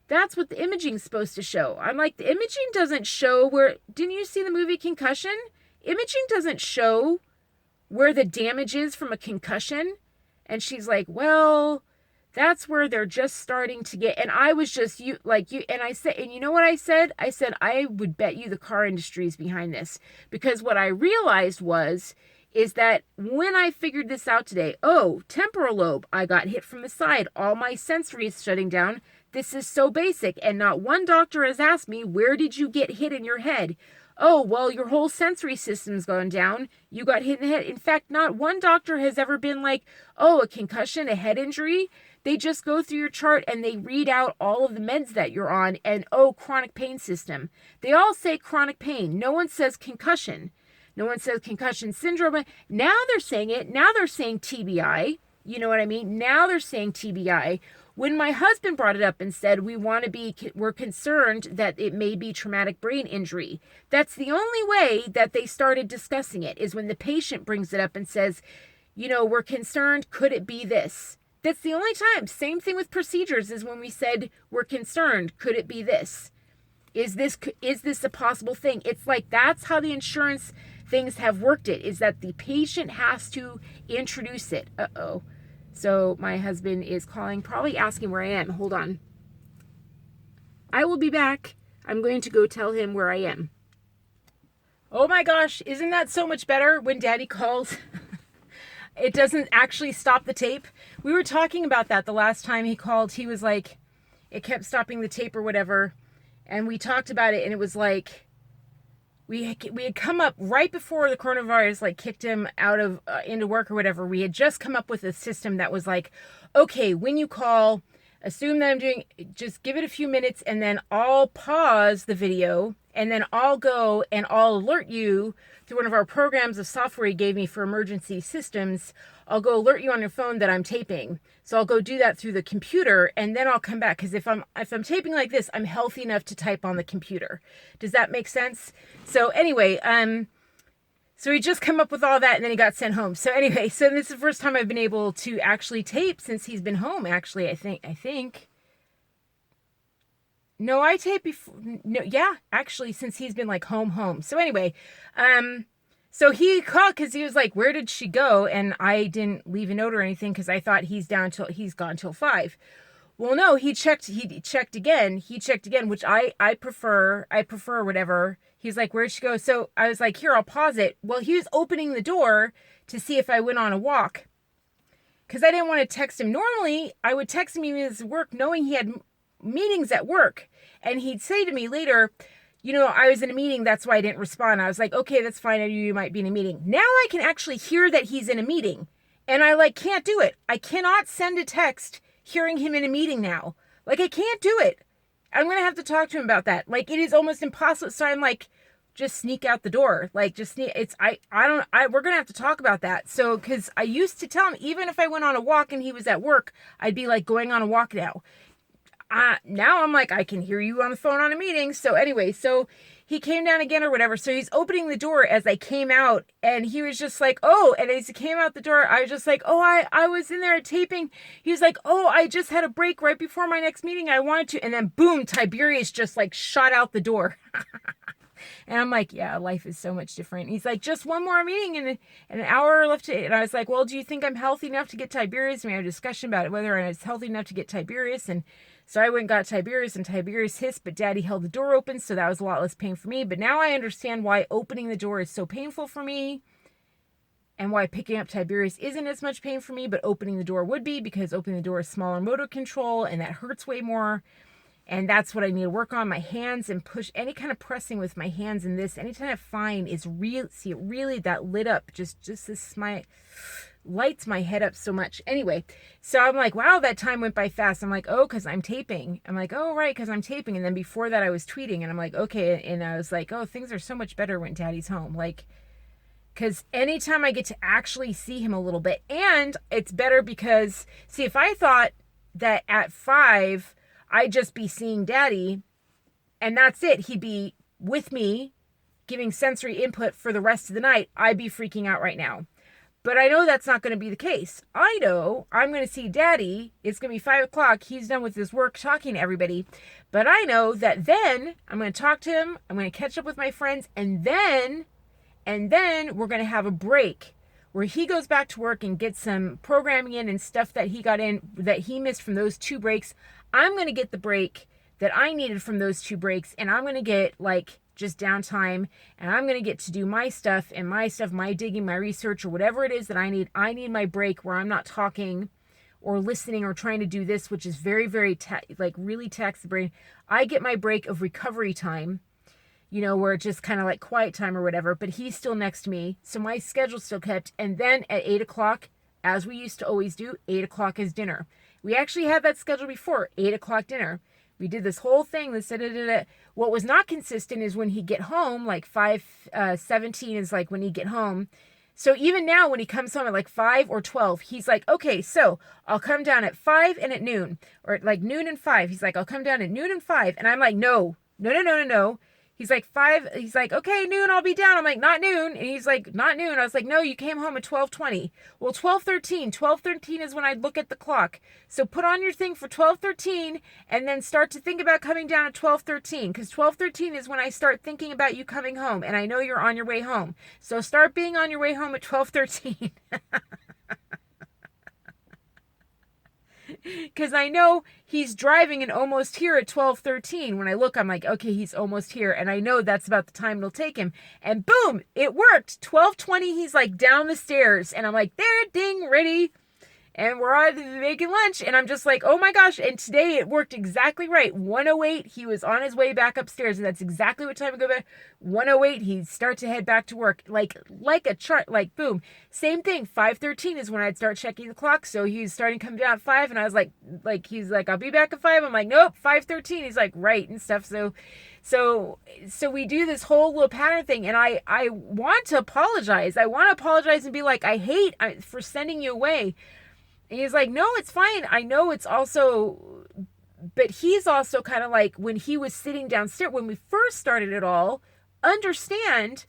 the imaging's supposed to show. I'm like, the imaging doesn't show where, didn't you see the movie Concussion? Imaging doesn't show where the damage is from a concussion. And she's like, well, that's where they're just starting to get, and I was just, and I said, and you know what I said? I said, I would bet you the car industry is behind this. Because what I realized is that when I figured this out today, temporal lobe, I got hit from the side. All my sensory is shutting down. This is so basic. And not one doctor has asked me, where did you get hit in your head? Oh, well, your whole sensory system's gone down. You got hit in the head. In fact, not one doctor has ever been like, oh, a concussion, a head injury. They just go through your chart and they read out all of the meds that you're on and, chronic pain system. They all say chronic pain. No one says concussion. No one says concussion syndrome. Now they're saying it. Now they're saying TBI. You know what I mean? Now they're saying TBI. When my husband brought it up and said, we're concerned that it may be traumatic brain injury. That's the only way that they started discussing it, is when the patient brings it up and says, we're concerned, could it be this? That's the only time. Same thing with procedures is when we said, we're concerned, could it be this? Is this a possible thing? It's like, that's how the insurance things have worked it, is that the patient has to introduce it. So my husband is calling, probably asking where I am. Hold on. I will be back. I'm going to go tell him where I am. Oh my gosh, isn't that so much better when Daddy calls? It doesn't actually stop the tape. We were talking about that the last time he called. He was like, it kept stopping the tape or whatever. And we talked about it, and it was like, we had come up right before the coronavirus kicked him out of into work or whatever. We had just come up with a system that was like, okay, when you call, assume that I'm doing, just give it a few minutes and then I'll pause the video and then I'll go and I'll alert you through one of our programs of software he gave me for emergency systems. I'll go alert you on your phone that I'm taping. So I'll go do that through the computer and then I'll come back. Because if I'm taping like this, I'm healthy enough to type on the computer. Does that make sense? So anyway, so he just come up with all that and then he got sent home. So anyway, so this is the first time I've been able to actually tape since he's been home. Actually, I think. No, I tape before. No, yeah, actually, since he's been home. So anyway, so he called because he was like, where did she go? And I didn't leave a note or anything because I thought he's gone till 5. Well, no, he checked again, which I prefer whatever. He's like, where'd she go? So I was like, here, I'll pause it. Well, he was opening the door to see if I went on a walk. because I didn't want to text him. Normally, I would text him even at work knowing he had meetings at work. And he'd say to me later, I was in a meeting, that's why I didn't respond. I was like, okay, that's fine. I knew you might be in a meeting. Now I can actually hear that he's in a meeting. And I can't do it. I cannot send a text hearing him in a meeting now. I can't do it. I'm going to have to talk to him about that. It is almost impossible. So I'm just sneak out the door. Just sneak. We're going to have to talk about that. So, cause I used to tell him, even if I went on a walk and he was at work, I'd be going on a walk now. Now I'm I can hear you on the phone on a meeting. So anyway, so he came down again or whatever. So he's opening the door as I came out, and he was just oh, and as he came out the door, I was just oh, I was in there taping. He was oh, I just had a break right before my next meeting. I wanted to, and then boom, Tiberius just shot out the door. And I'm yeah, life is so much different. He's just one more meeting and an hour left to, and I was well, do you think I'm healthy enough to get Tiberius? And we had a discussion about whether I was healthy enough to get Tiberius. And so I went and got Tiberius, and Tiberius hissed, but Daddy held the door open, so that was a lot less pain for me. But now I understand why opening the door is so painful for me, and why picking up Tiberius isn't as much pain for me, but opening the door would be, because opening the door is smaller motor control, and that hurts way more. And that's what I need to work on. My hands, and push any kind of pressing with my hands in this. Anytime I find is real, see it really, that lit up, just this, lights my head up so much. Anyway, so I'm wow, that time went by fast. I'm oh, because I'm taping. I'm oh, right, because I'm taping. And then before that I was tweeting, and I'm okay. And I was oh, things are so much better when Daddy's home. Because anytime I get to actually see him a little bit, and it's better because, see, if I thought that at 5, I'd just be seeing Daddy, and that's it. He'd be with me, giving sensory input for the rest of the night. I'd be freaking out right now. But I know that's not going to be the case. I know I'm going to see Daddy. It's going to be 5 o'clock. He's done with his work talking to everybody. But I know that then I'm going to talk to him. I'm going to catch up with my friends. And then we're going to have a break where he goes back to work and gets some programming in and stuff that he got in that he missed from those 2 breaks. I'm going to get the break that I needed from those 2 breaks, and I'm going to get just downtime, and I'm going to get to do my stuff, my digging, my research, or whatever it is that I need. I need my break where I'm not talking or listening or trying to do this, which is very, very, really tax the brain. I get my break of recovery time, where it's just kind of quiet time or whatever, but he's still next to me. So my schedule's still kept. And then at 8 o'clock, as we used to always do, 8 o'clock is dinner. We actually had that scheduled before, 8 o'clock dinner. We did this whole thing. What was not consistent is when he get home, 5:17 is when he get home. So even now when he comes home at 5 or 12, he's okay, so I'll come down at 5 and at noon, or at noon and 5. He's I'll come down at noon and 5. And I'm no. He's 5, he's okay, noon, I'll be down. I'm not noon. And he's not noon. I was no, you came home at 12:20. Well, 12:13. 12:13 is when I look at the clock. So put on your thing for 12:13 and then start to think about coming down at 12:13. Because 12:13 is when I start thinking about you coming home. And I know you're on your way home. So start being on your way home at 12:13. Because I know he's driving and almost here at 12:13. When I look, I'm okay, he's almost here. And I know that's about the time it'll take him. And boom, it worked. 12:20, he's down the stairs. And I'm there, ding, ready. And we're on making lunch. And I'm just oh my gosh. And today it worked exactly right. 1:08, he was on his way back upstairs. And that's exactly what time to go back. 1:08, he'd start to head back to work. Like a chart, boom. Same thing. 5:13 is when I'd start checking the clock. So he's starting to come down at 5. And I was he's I'll be back at 5. I'm nope, 5:13. He's right and stuff. So we do this whole little pattern thing, and I want to apologize. I want to apologize and be I hate for sending you away. And he's no, it's fine. I know it's also, but he's also kind of when he was sitting downstairs, when we first started it all, understand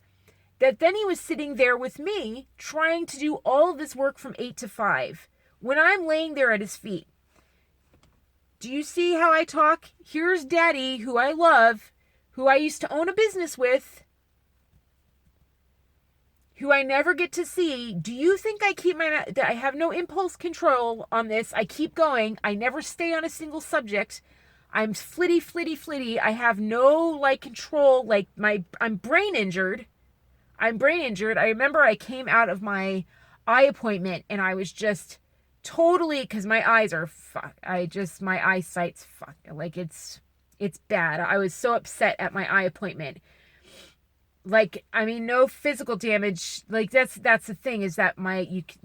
that then he was sitting there with me trying to do all of this work from 8 to 5 when I'm laying there at his feet. Do you see how I talk? Here's Daddy, who I love, who I used to own a business with, who I never get to see. Do you think I have no impulse control on this? I keep going. I never stay on a single subject. I'm flitty. I have no control. I'm brain injured. I remember I came out of my eye appointment and I was just totally, because my eyes are my eyesight's like it's bad. I was so upset at my eye appointment. Like, I mean, no physical damage. Like, that's the thing, is that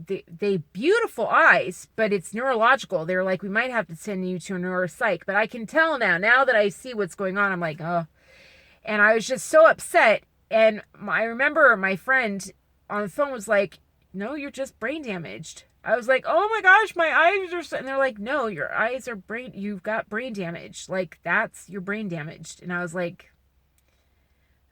they beautiful eyes, but it's neurological. They're like, we might have to send you to a neuropsych. But I can tell now that I see what's going on, I'm like, oh. And I was just so upset. And I remember my friend on the phone was like, no, you're just brain damaged. I was like, oh my gosh, my eyes are, and they're like, no, your eyes are you've got brain damage. Like, that's your brain damaged. And I was like,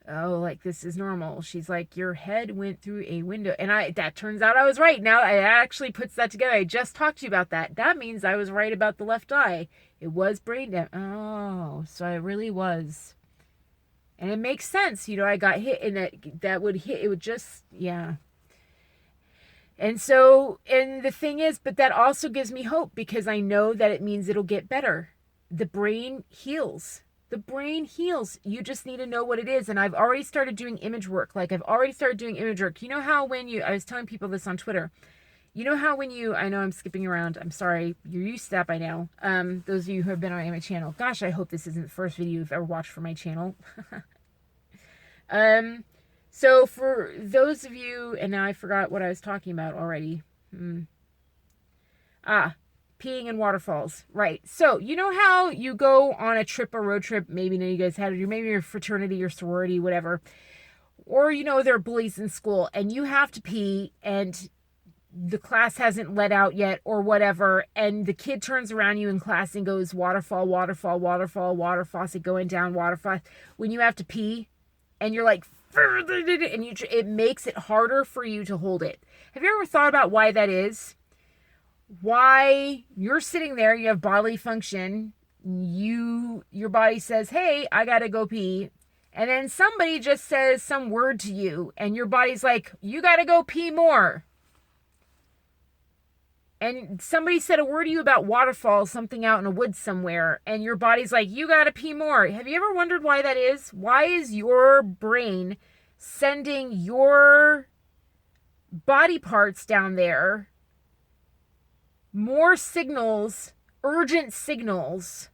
oh, like, this is normal. She's like, your head went through a window. And that turns out I was right. Now it actually puts that together. I just talked to you about that. That means I was right about the left eye. It was brain damage. Oh, so I really was. And it makes sense. You know, I got hit, and that would hit. It would just, yeah. And so, and the thing is, but that also gives me hope, because I know that it means it'll get better. The brain heals. The brain heals. You just need to know what it is. And I've already started doing image work. Like, I've already started doing image work. You know how I was telling people this on Twitter. You know how I know I'm skipping around. I'm sorry. You're used to that by now. Those of you who have been on my channel. Gosh, I hope this isn't the first video you've ever watched for my channel. So for those of you, and now I forgot what I was talking about already. Peeing in waterfalls. Right. So, you know how you go on a trip, a road trip, maybe you guys had it, maybe your fraternity, your sorority, whatever. Or, there are bullies in school, and you have to pee, and the class hasn't let out yet, or whatever, and the kid turns around you in class and goes, waterfall, waterfall, waterfall, water faucet going down, waterfall. When you have to pee, and you're like, and it makes it harder for you to hold it. Have you ever thought about why that is? Why you're sitting there, you have bodily function, your body says, hey, I gotta go pee, and then somebody just says some word to you, and your body's like, you gotta go pee more. And somebody said a word to you about waterfalls, something out in a woods somewhere, and your body's like, you gotta pee more. Have you ever wondered why that is? Why is your brain sending your body parts down there more signals, urgent signals,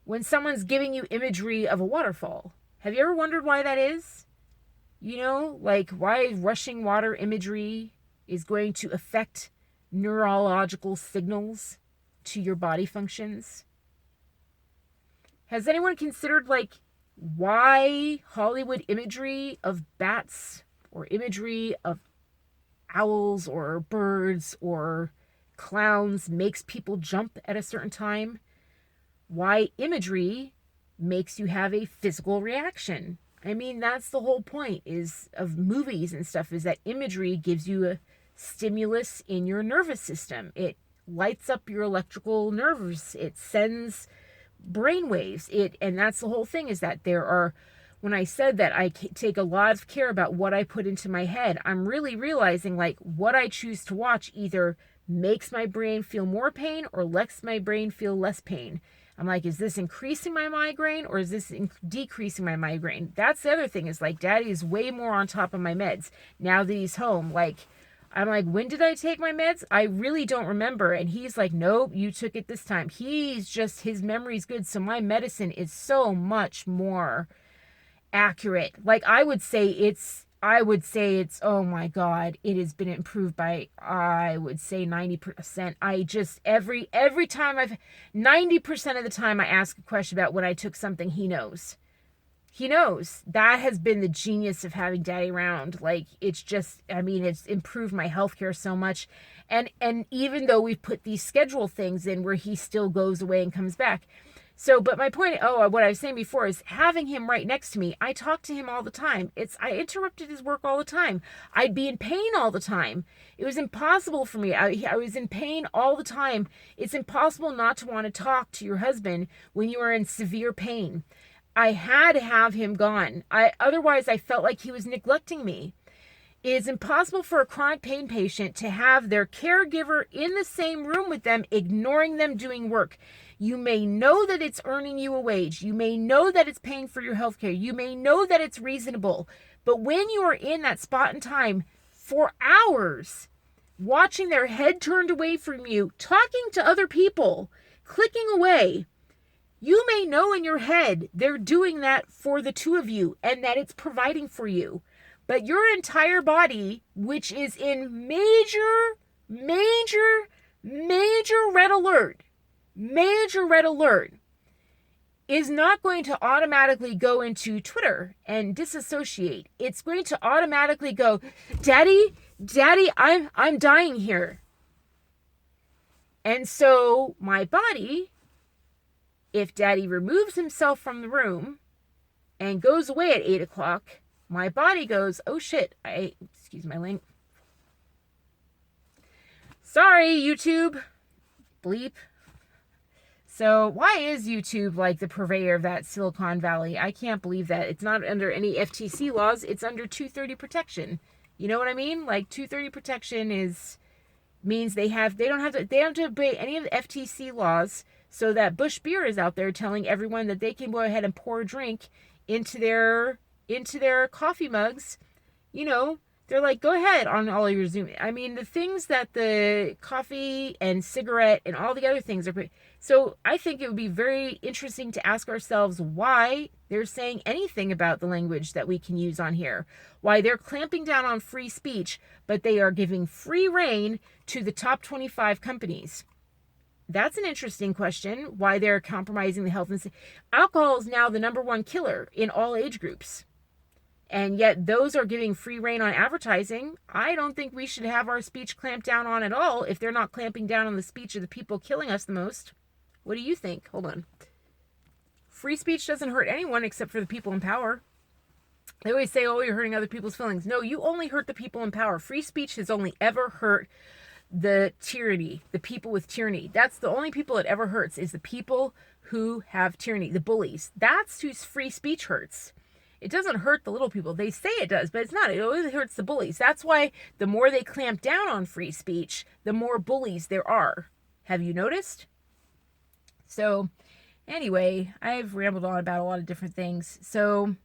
when someone's giving you imagery of a waterfall? Have you ever wondered why that is? Like, why rushing water imagery is going to affect neurological signals to your body functions? Has anyone considered, like, why Hollywood imagery of bats, or imagery of owls or birds or clowns makes people jump at a certain time? Why imagery makes you have a physical reaction? I mean, that's the whole point of movies and stuff, is that imagery gives you a stimulus in your nervous system. It lights up your electrical nerves. It sends brain waves. And that's the whole thing, is that when I said that I take a lot of care about what I put into my head, I'm really realizing, like, what I choose to watch either makes my brain feel more pain or lets my brain feel less pain. I'm like, is this increasing my migraine, or is this decreasing my migraine? That's the other thing, is like, Daddy is way more on top of my meds now that he's home. Like, I'm like, when did I take my meds? I really don't remember. And he's like, nope, you took it this time. His memory's good. So my medicine is so much more accurate. Like, I would say it's, oh my God, it has been improved by, I would say 90%. Every time 90% of the time I ask a question about when I took something, he knows. He knows. That has been the genius of having Daddy around. Like, it's just, I mean, it's improved my healthcare so much. And even though we've put these schedule things in where he still goes away and comes back. So, but my point, what I was saying before, is having him right next to me. I talk to him all the time. I interrupted his work all the time. I'd be in pain all the time. It was impossible for me. I was in pain all the time. It's impossible not to want to talk to your husband when you are in severe pain. I had to have him gone. Otherwise, I felt like he was neglecting me. It is impossible for a chronic pain patient to have their caregiver in the same room with them, ignoring them doing work. You may know that it's earning you a wage. You may know that it's paying for your health care. You may know that it's reasonable. But when you are in that spot in time for hours, watching their head turned away from you, talking to other people, clicking away. You may know in your head they're doing that for the two of you and that it's providing for you. But your entire body, which is in major red alert, is not going to automatically go into Twitter and disassociate. It's going to automatically go, Daddy, I'm dying here. And so my body, if Daddy removes himself from the room and goes away at 8 o'clock, my body goes, oh shit, excuse my link. Sorry, YouTube. Bleep. So why is YouTube like the purveyor of that Silicon Valley? I can't believe that. It's not under any FTC laws. It's under 230 protection. You know what I mean? Like 230 protection means they don't have to obey any of the FTC laws, so that Busch Beer is out there telling everyone that they can go ahead and pour a drink into their coffee mugs. You know, they're like, go ahead on all your Zoom. I mean, the things that the coffee and cigarette and all the other things are. So I think it would be very interesting to ask ourselves why they're saying anything about the language that we can use on here. Why they're clamping down on free speech, but they are giving free rein to the top 25 companies. That's an interesting question. Why they're compromising the health and safety. Alcohol is now the number one killer in all age groups. And yet those are giving free rein on advertising. I don't think we should have our speech clamped down on at all if they're not clamping down on the speech of the people killing us the most. What do you think? Hold on. Free speech doesn't hurt anyone except for the people in power. They always say, oh, you're hurting other people's feelings. No, you only hurt the people in power. Free speech has only ever hurt the tyranny, the people with tyranny. That's the only people it ever hurts, is the people who have tyranny, the bullies. That's whose free speech hurts. It doesn't hurt the little people. They say it does, but it's not. It always hurts the bullies. That's why the more they clamp down on free speech, the more bullies there are. Have you noticed? So anyway, I've rambled on about a lot of different things. So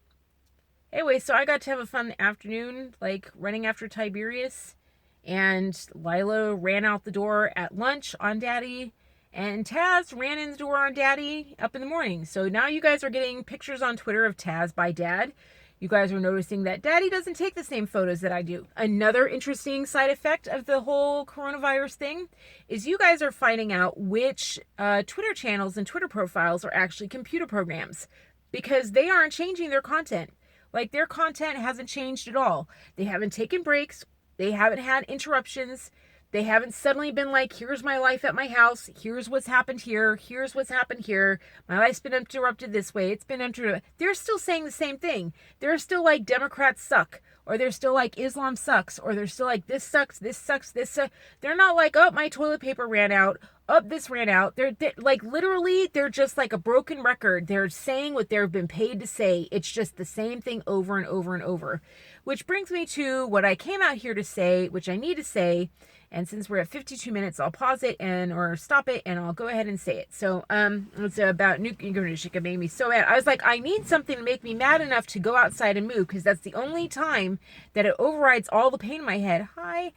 anyway, so I got to have a fun afternoon, like running after Tiberius. And Lila ran out the door at lunch on Daddy. And Taz ran in the door on Daddy up in the morning. So now you guys are getting pictures on Twitter of Taz by Dad. You guys are noticing that Daddy doesn't take the same photos that I do. Another interesting side effect of the whole coronavirus thing is you guys are finding out which Twitter channels and Twitter profiles are actually computer programs, because they aren't changing their content. Like, their content hasn't changed at all. They haven't taken breaks. They haven't had interruptions. They haven't suddenly been like, here's my life at my house. Here's what's happened here. Here's what's happened here. My life's been interrupted this way. It's been interrupted. They're still saying the same thing. They're still like, Democrats suck. Or they're still like, Islam sucks. Or they're still like, this sucks, this sucks, this sucks. They're not like, oh, my toilet paper ran out. Oh, this ran out. They're like, literally, they're just like a broken record. They're saying what they've been paid to say. It's just the same thing over and over and over. Which brings me to what I came out here to say, which I need to say. And since we're at 52 minutes, I'll pause it or stop it, and I'll go ahead and say it. So it's about nuclear. It made me so mad. I was like, I need something to make me mad enough to go outside and move, because that's the only time that it overrides all the pain in my head. Hi,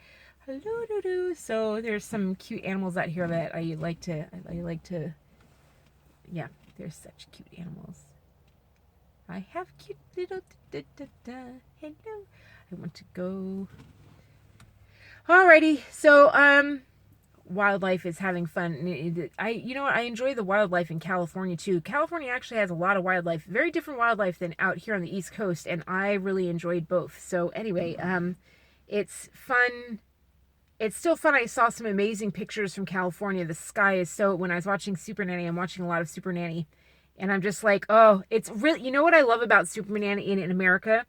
hello, doo-doo. So there's some cute animals out here that I like to, yeah, they're such cute animals. I have cute little hello. I want to go. Alrighty, so wildlife is having fun. I enjoy the wildlife in California too. California actually has a lot of wildlife, very different wildlife than out here on the East Coast, and I really enjoyed both. So anyway, it's fun. It's still fun. I saw some amazing pictures from California. The sky is so. When I was watching Super Nanny, I'm watching a lot of Super Nanny, and I'm just like, oh, it's really. You know what I love about Super Nanny in America?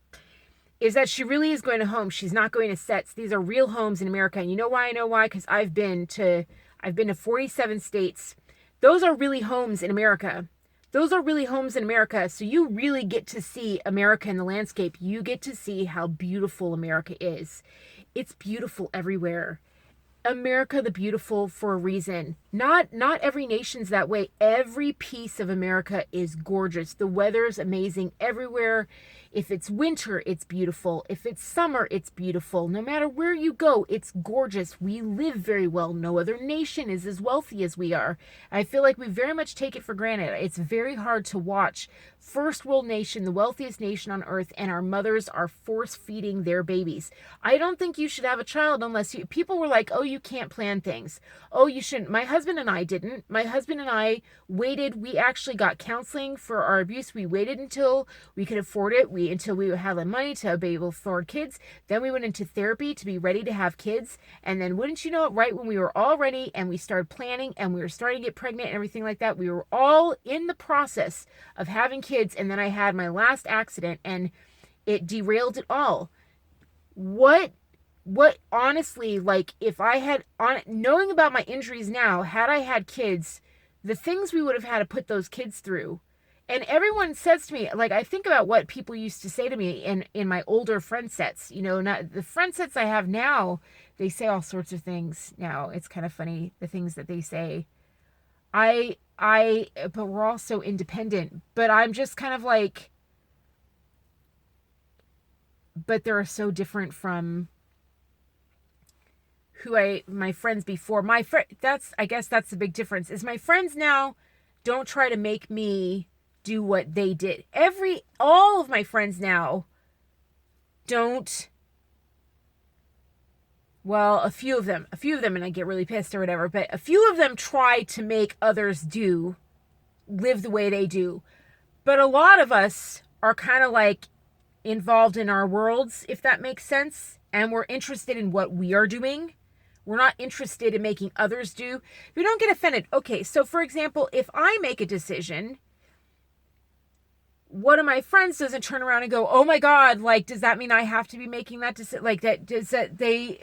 Is that she really is going to homes. She's not going to sets. These are real homes in America. And you know why I know why? Because I've been to 47 states. Those are really homes in America. Those are really homes in America. So you really get to see America in the landscape. You get to see how beautiful America is. It's beautiful everywhere. America the beautiful for a reason. Not every nation's that way. Every piece of America is gorgeous. The weather's amazing everywhere. If it's winter, it's beautiful. If it's summer, it's beautiful. No matter where you go, it's gorgeous. We live very well. No other nation is as wealthy as we are. I feel like we very much take it for granted. It's very hard to watch first world nation, the wealthiest nation on earth, and our mothers are force feeding their babies. I don't think you should have a child unless you, people were like, oh, you can't plan things. Oh, you shouldn't. My husband and I didn't. My husband and I waited. We actually got counseling for our abuse. We waited until we could afford it. Until we had the money to be able to afford kids. Then we went into therapy to be ready to have kids. And then wouldn't you know it, right when we were all ready and we started planning and we were starting to get pregnant and everything like that, we were all in the process of having kids. And then I had my last accident and it derailed it all. What honestly, like if I had, knowing about my injuries now, had I had kids, the things we would have had to put those kids through. And everyone says to me, like, I think about what people used to say to me in my older friend sets, you know, not the friend sets I have now, they say all sorts of things now. It's kind of funny, the things that they say. But we're all so independent, but I'm just kind of like, but they're so different from my friends before. I guess that's the big difference, is my friends now don't try to make me do what they did. All of my friends now don't, well, a few of them, and I get really pissed or whatever, but a few of them try to make others live the way they do. But a lot of us are kind of like involved in our worlds, if that makes sense, and we're interested in what we are doing. We're not interested in making others do. We don't get offended. Okay, so for example, if I make a decision, one of my friends doesn't turn around and go, oh my God, like, does that mean I have to be making that decision? Like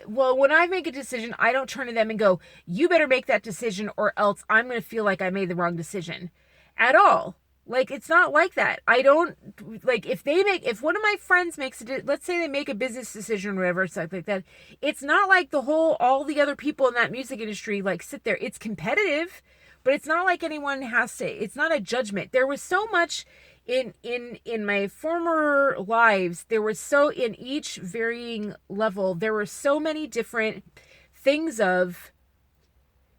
well, when I make a decision, I don't turn to them and go, you better make that decision or else I'm going to feel like I made the wrong decision at all. Like, it's not like that. I don't, like, if one of my friends let's say they make a business decision or whatever, something like that, it's not like all the other people in that music industry, like, sit there. It's competitive, but it's not like anyone has to, it's not a judgment. There was so much in my former lives, in each varying level, there were so many different things of,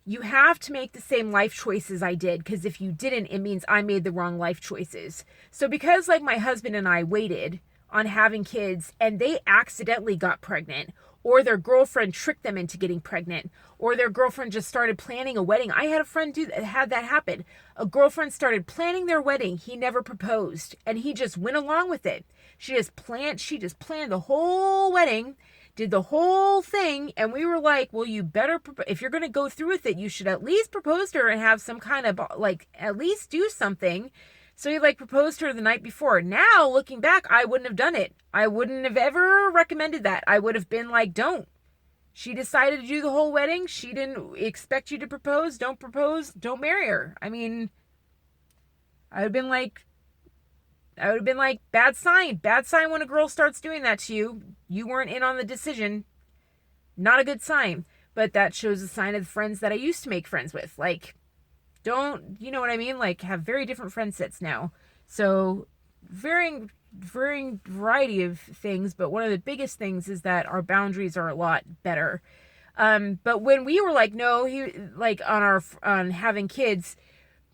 you have to make the same life choices I did, because if you didn't, it means I made the wrong life choices. So because like my husband and I waited on having kids and they accidentally got pregnant, or their girlfriend tricked them into getting pregnant, or their girlfriend just started planning a wedding. I had a friend had that happen. A girlfriend started planning their wedding. He never proposed, and he just went along with it. She just planned the whole wedding, did the whole thing, and we were like, well, you better, if you're going to go through with it, you should at least propose to her and have some kind of, like, at least do something. So he like proposed to her the night before. Now, looking back, I wouldn't have done it. I wouldn't have ever recommended that. I would have been like, don't. She decided to do the whole wedding. She didn't expect you to propose. Don't propose. Don't marry her. I mean, I would have been like, bad sign. Bad sign when a girl starts doing that to you. You weren't in on the decision. Not a good sign. But that shows a sign of the friends that I used to make friends with. Like, don't, you know what I mean? Like, have very different friend sets now. So, varying variety of things, but one of the biggest things is that our boundaries are a lot better. But when we were like, no, on having kids,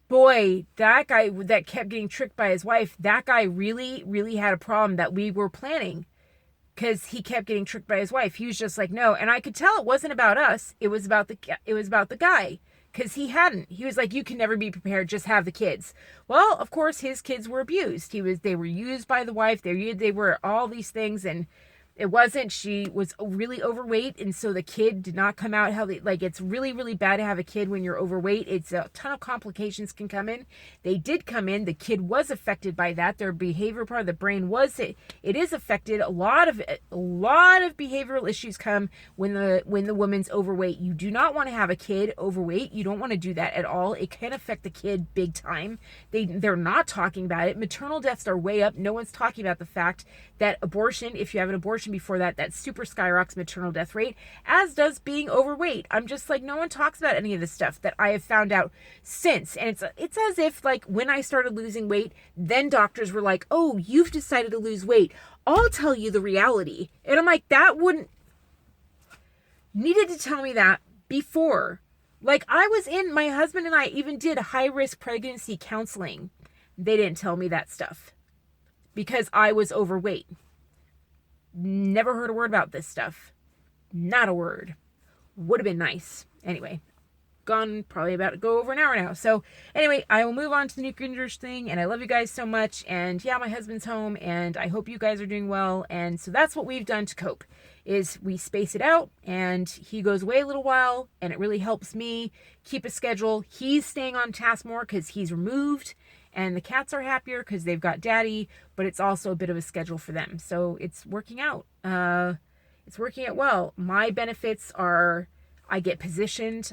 boy, that guy that kept getting tricked by his wife, that guy really, really had a problem that we were planning, because he kept getting tricked by his wife. He was just like, no. And I could tell it wasn't about us. It was about the guy. Because he was like, you can never be prepared, just have the kids. Well, of course, his kids were abused. They were used by the wife. They were all these things, and it wasn't, she was really overweight, and so the kid did not come out healthy. Like, it's really, really bad to have a kid when you're overweight. It's a ton of complications can come in. They did come in. The kid was affected by that. Their behavior part of the brain it is affected. A lot of behavioral issues come when the woman's overweight. You do not want to have a kid overweight. You don't want to do that at all. It can affect the kid big time. They're not talking about it. Maternal deaths are way up. No one's talking about the fact that if you have an abortion, mentioned before, that super skyrockets maternal death rate, as does being overweight. I'm just like, no one talks about any of this stuff that I have found out since. And it's as if, like, when I started losing weight, then doctors were like, oh, you've decided to lose weight. I'll tell you the reality. And I'm like, that wouldn't, needed to tell me that before. Like, my husband and I even did high-risk pregnancy counseling. They didn't tell me that stuff because I was overweight. Never heard a word about this stuff. Not a word. Would have been nice. Anyway, gone probably about to go over an hour now. So anyway, I will move on to the new Grinders thing, and I love you guys so much. And yeah, my husband's home, and I hope you guys are doing well. And so that's what we've done to cope, is we space it out, and he goes away a little while, and it really helps me keep a schedule. He's staying on task more because he's removed, and the cats are happier because they've got daddy, but it's also a bit of a schedule for them. So it's working out. It's working out well. My benefits are I get positioned,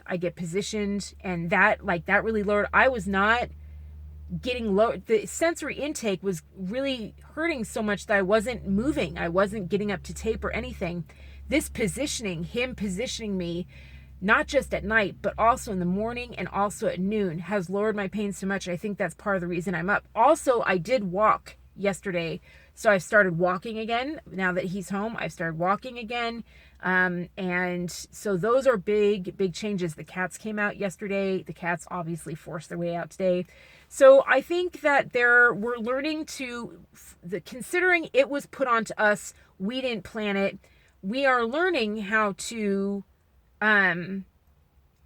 and that really lowered. I was not getting low. The sensory intake was really hurting so much that I wasn't moving. I wasn't getting up to tape or anything. This positioning, him positioning me, not just at night, but also in the morning and also at noon, has lowered my pain so much. I think that's part of the reason I'm up. Also, I did walk yesterday. So I've started walking again. Now that he's home, I've started walking again. And so those are big changes. The cats came out yesterday. The cats obviously forced their way out today. So I think that we're learning considering it was put onto us, we didn't plan it. We are learning how to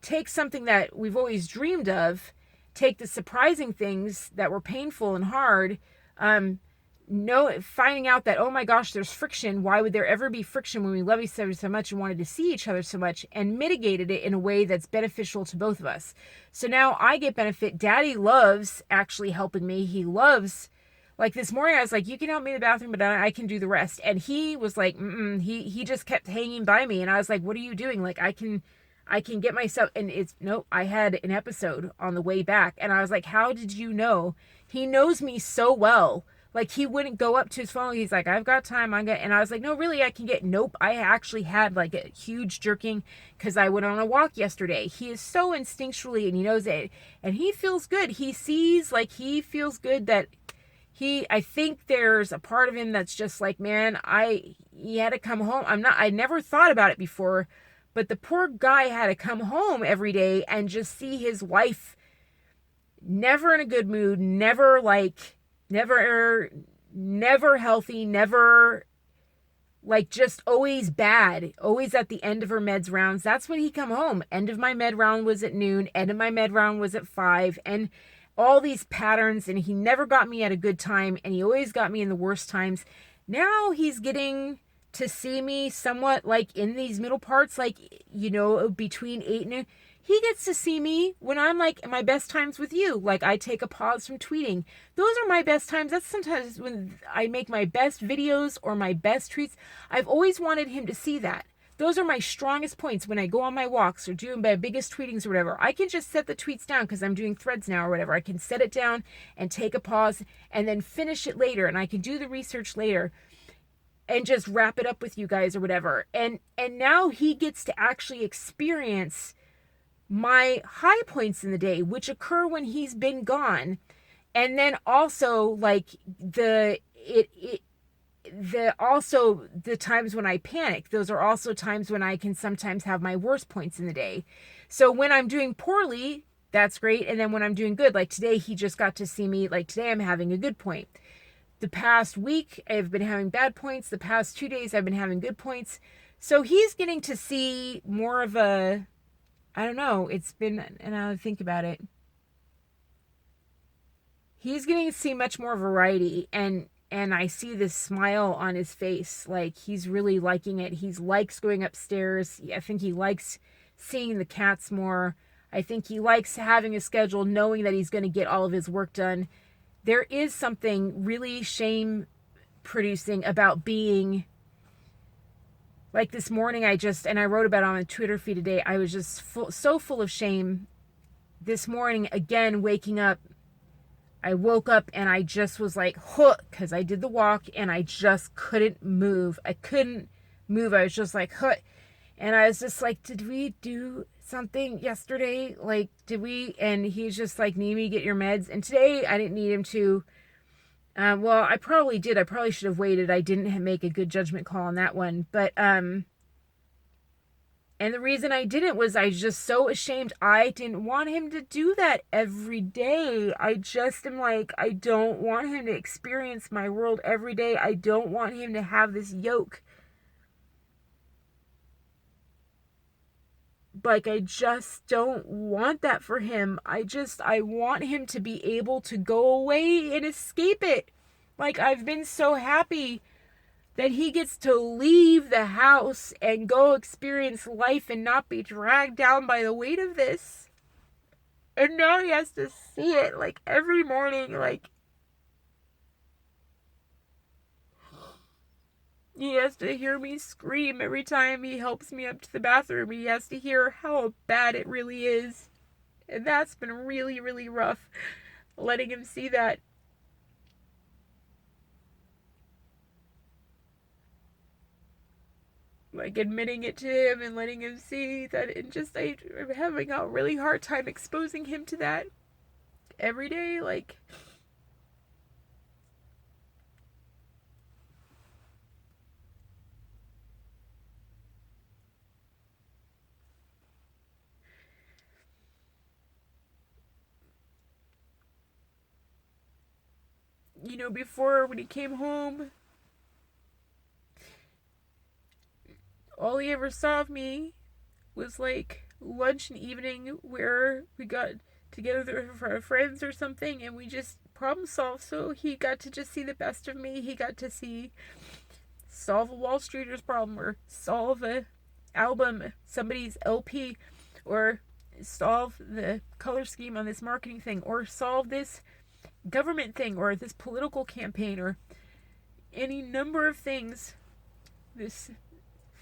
take something that we've always dreamed of, take the surprising things that were painful and hard, finding out that, oh my gosh, there's friction. Why would there ever be friction when we love each other so much and wanted to see each other so much, and mitigated it in a way that's beneficial to both of us. So now I get benefit. Daddy loves actually helping me. He loves, like this morning I was like, you can help me in the bathroom, but I can do the rest. And he was like, he just kept hanging by me. And I was like, what are you doing? Like, I can get myself, and I had an episode on the way back, and I was like, how did you know? He knows me so well. Like, he wouldn't go up to his phone. He's like, I've got time. And I was like, no, really, I can get, nope. I actually had like a huge jerking because I went on a walk yesterday. He is so instinctually, and he knows it, and he feels good. He sees, like, he feels good that I think there's a part of him that's just like, man, he had to come home. I never thought about it before, but the poor guy had to come home every day and just see his wife never in a good mood, never healthy, never, like, just always bad, always at the end of her meds rounds. That's when he come home. End of my med round was at noon, end of my med round was at 5, and all these patterns, and he never got me at a good time, and he always got me in the worst times. Now he's getting to see me somewhat, like, in these middle parts, like, between 8 and 9. He gets to see me when I'm like my best times with you. Like, I take a pause from tweeting. Those are my best times. That's sometimes when I make my best videos or my best tweets. I've always wanted him to see that. Those are my strongest points when I go on my walks or do my biggest tweetings or whatever. I can just set the tweets down because I'm doing threads now or whatever. I can set it down and take a pause and then finish it later. And I can do the research later and just wrap it up with you guys or whatever. And now he gets to actually experience my high points in the day, which occur when he's been gone. And then also, like, the times when I panic, those are also times when I can sometimes have my worst points in the day. So when I'm doing poorly, that's great. And then when I'm doing good, like today, he just got to see me. Like, today I'm having a good point. The past week, I've been having bad points. The past 2 days, I've been having good points. So he's getting to see more of a, I don't know, it's been, and I'll think about it. He's getting to see much more variety, and I see this smile on his face. Like, he's really liking it. He likes going upstairs. I think he likes seeing the cats more. I think he likes having a schedule, knowing that he's going to get all of his work done. There is something really shame-producing about being, like, this morning and I wrote about it on a Twitter feed today, I was just so full of shame this morning, again, waking up I woke up and I just was like, huh, because I did the walk and I just couldn't move. I couldn't move. I was just like, huh. And I was just like, did we do something yesterday? Like, did we? And he's just like, need me to get your meds. And today I didn't need him to. Well, I probably did. I probably should have waited. I didn't make a good judgment call on that one. But, and the reason I didn't was I was just so ashamed. I didn't want him to do that every day. I just am like, I don't want him to experience my world every day. I don't want him to have this yoke. Like, I just don't want that for him. I want him to be able to go away and escape it. Like, I've been so happy that he gets to leave the house and go experience life and not be dragged down by the weight of this. And now he has to see it, like, every morning. Like, he has to hear me scream every time he helps me up to the bathroom. He has to hear how bad it really is. And that's been really, really rough, letting him see that. Like, admitting it to him and letting him see that, and just I'm having a really hard time exposing him to that every day. Like, before, when he came home, all he ever saw of me was like lunch and evening, where we got together with our friends or something and we just problem solved. So he got to just see the best of me. He got to solve a Wall Streeters problem, or solve a album, somebody's LP, or solve the color scheme on this marketing thing, or solve this government thing, or this political campaign, or any number of things. This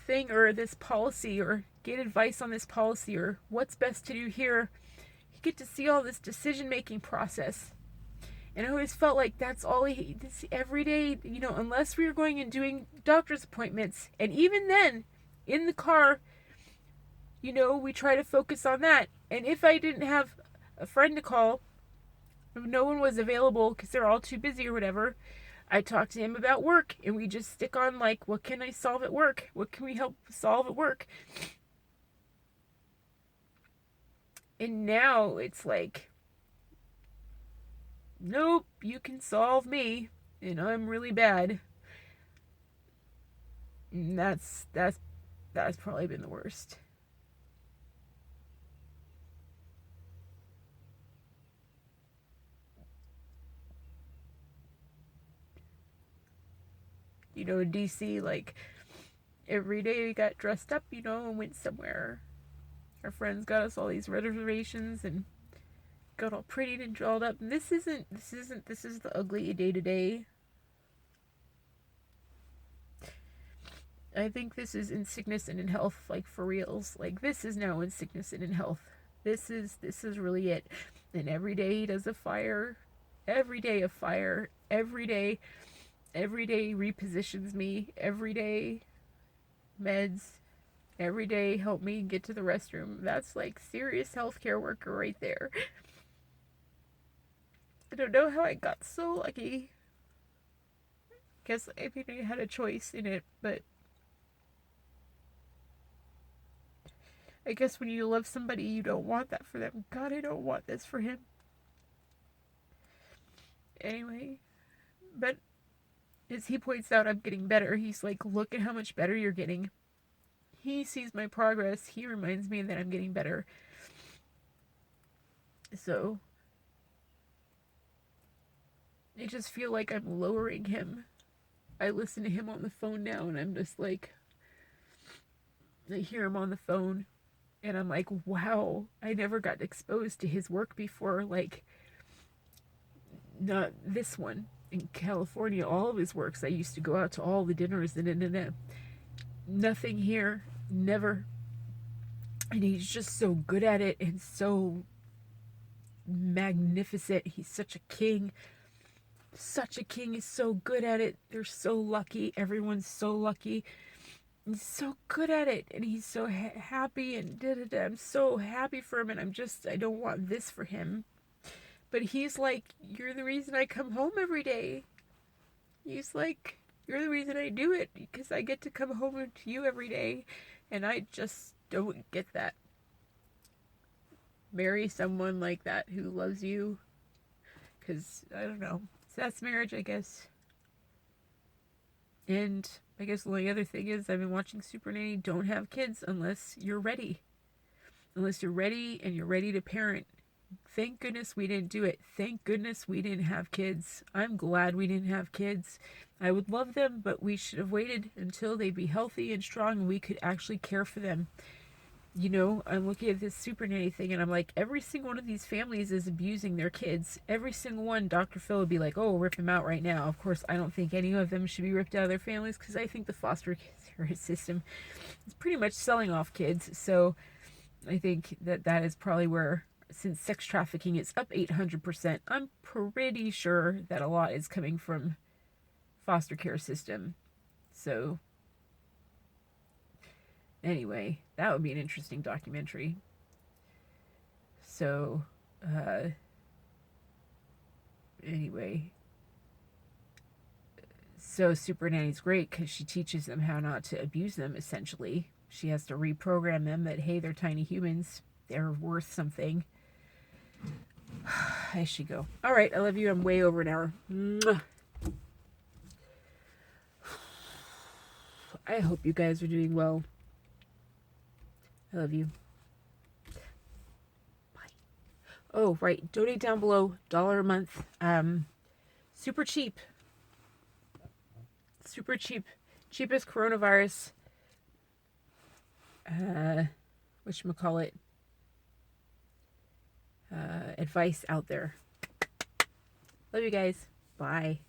thing, or this policy, or get advice on this policy, or what's best to do here. You get to see all this decision making process. And I always felt like that's all this every day, unless we were going and doing doctor's appointments. And even then, in the car, we try to focus on that. And if I didn't have a friend to call, if no one was available because they're all too busy or whatever, I talk to him about work, and we just stick on, like, what can I solve at work? What can we help solve at work? And now it's like, nope, you can solve me, and I'm really bad. And that's probably been the worst. In DC, like, every day we got dressed up, and went somewhere. Our friends got us all these reservations and got all prettied and dolled up. And this is the ugly day to day. I think this is in sickness and in health, like, for reals. Like, this is now in sickness and in health. This is really it. And every day he does a fire. Every day a fire. Every day repositions me. Every day meds. Every day help me get to the restroom. That's like serious healthcare worker right there. I don't know how I got so lucky. Guess I think I had a choice in it, but I guess when you love somebody, you don't want that for them. God, I don't want this for him. Anyway, but as he points out, I'm getting better. He's like, look at how much better you're getting. He sees my progress. He reminds me that I'm getting better. So I just feel like I'm lowering him. I listen to him on the phone now, and I'm just like, I hear him on the phone, and I'm like, wow, I never got exposed to his work before. Like, not this one. In California, all of his works, I used to go out to all the dinners, and nothing here. Never. And he's just so good at it, and so magnificent. He's such a king. Such a king. He's so good at it. They're so lucky. Everyone's so lucky. He's so good at it, and he's so happy, and da-da-da. I'm so happy for him, and I don't want this for him. But he's like, you're the reason I come home every day. He's like, you're the reason I do it, because I get to come home to you every day, and I just don't get that. Marry someone like that who loves you, because, I don't know, so that's marriage, I guess. And I guess the only other thing is I've been watching Super Nanny. Don't have kids unless you're ready. Unless you're ready and you're ready to parent. Thank goodness we didn't do it. Thank goodness we didn't have kids. I'm glad we didn't have kids. I would love them, but we should have waited until they'd be healthy and strong and we could actually care for them. You know, I'm looking at this Super Nanny thing and I'm like, every single one of these families is abusing their kids. Every single one, Dr. Phil would be like, oh, rip them out right now. Of course, I don't think any of them should be ripped out of their families because I think the foster care system is pretty much selling off kids. So I think that is probably where, since sex trafficking is up 800%, I'm pretty sure that a lot is coming from foster care system. So anyway, that would be an interesting documentary. So, anyway. So Super Nanny's great because she teaches them how not to abuse them, essentially. She has to reprogram them that, hey, they're tiny humans. They're worth something. I should go. All right, I love you. I'm way over an hour. Mwah. I hope you guys are doing well. I love you. Bye. Oh, right. Donate down below. $1 a month. Super cheap. Super cheap. Cheapest coronavirus. Whatchamacallit? Advice out there. Love you guys. Bye.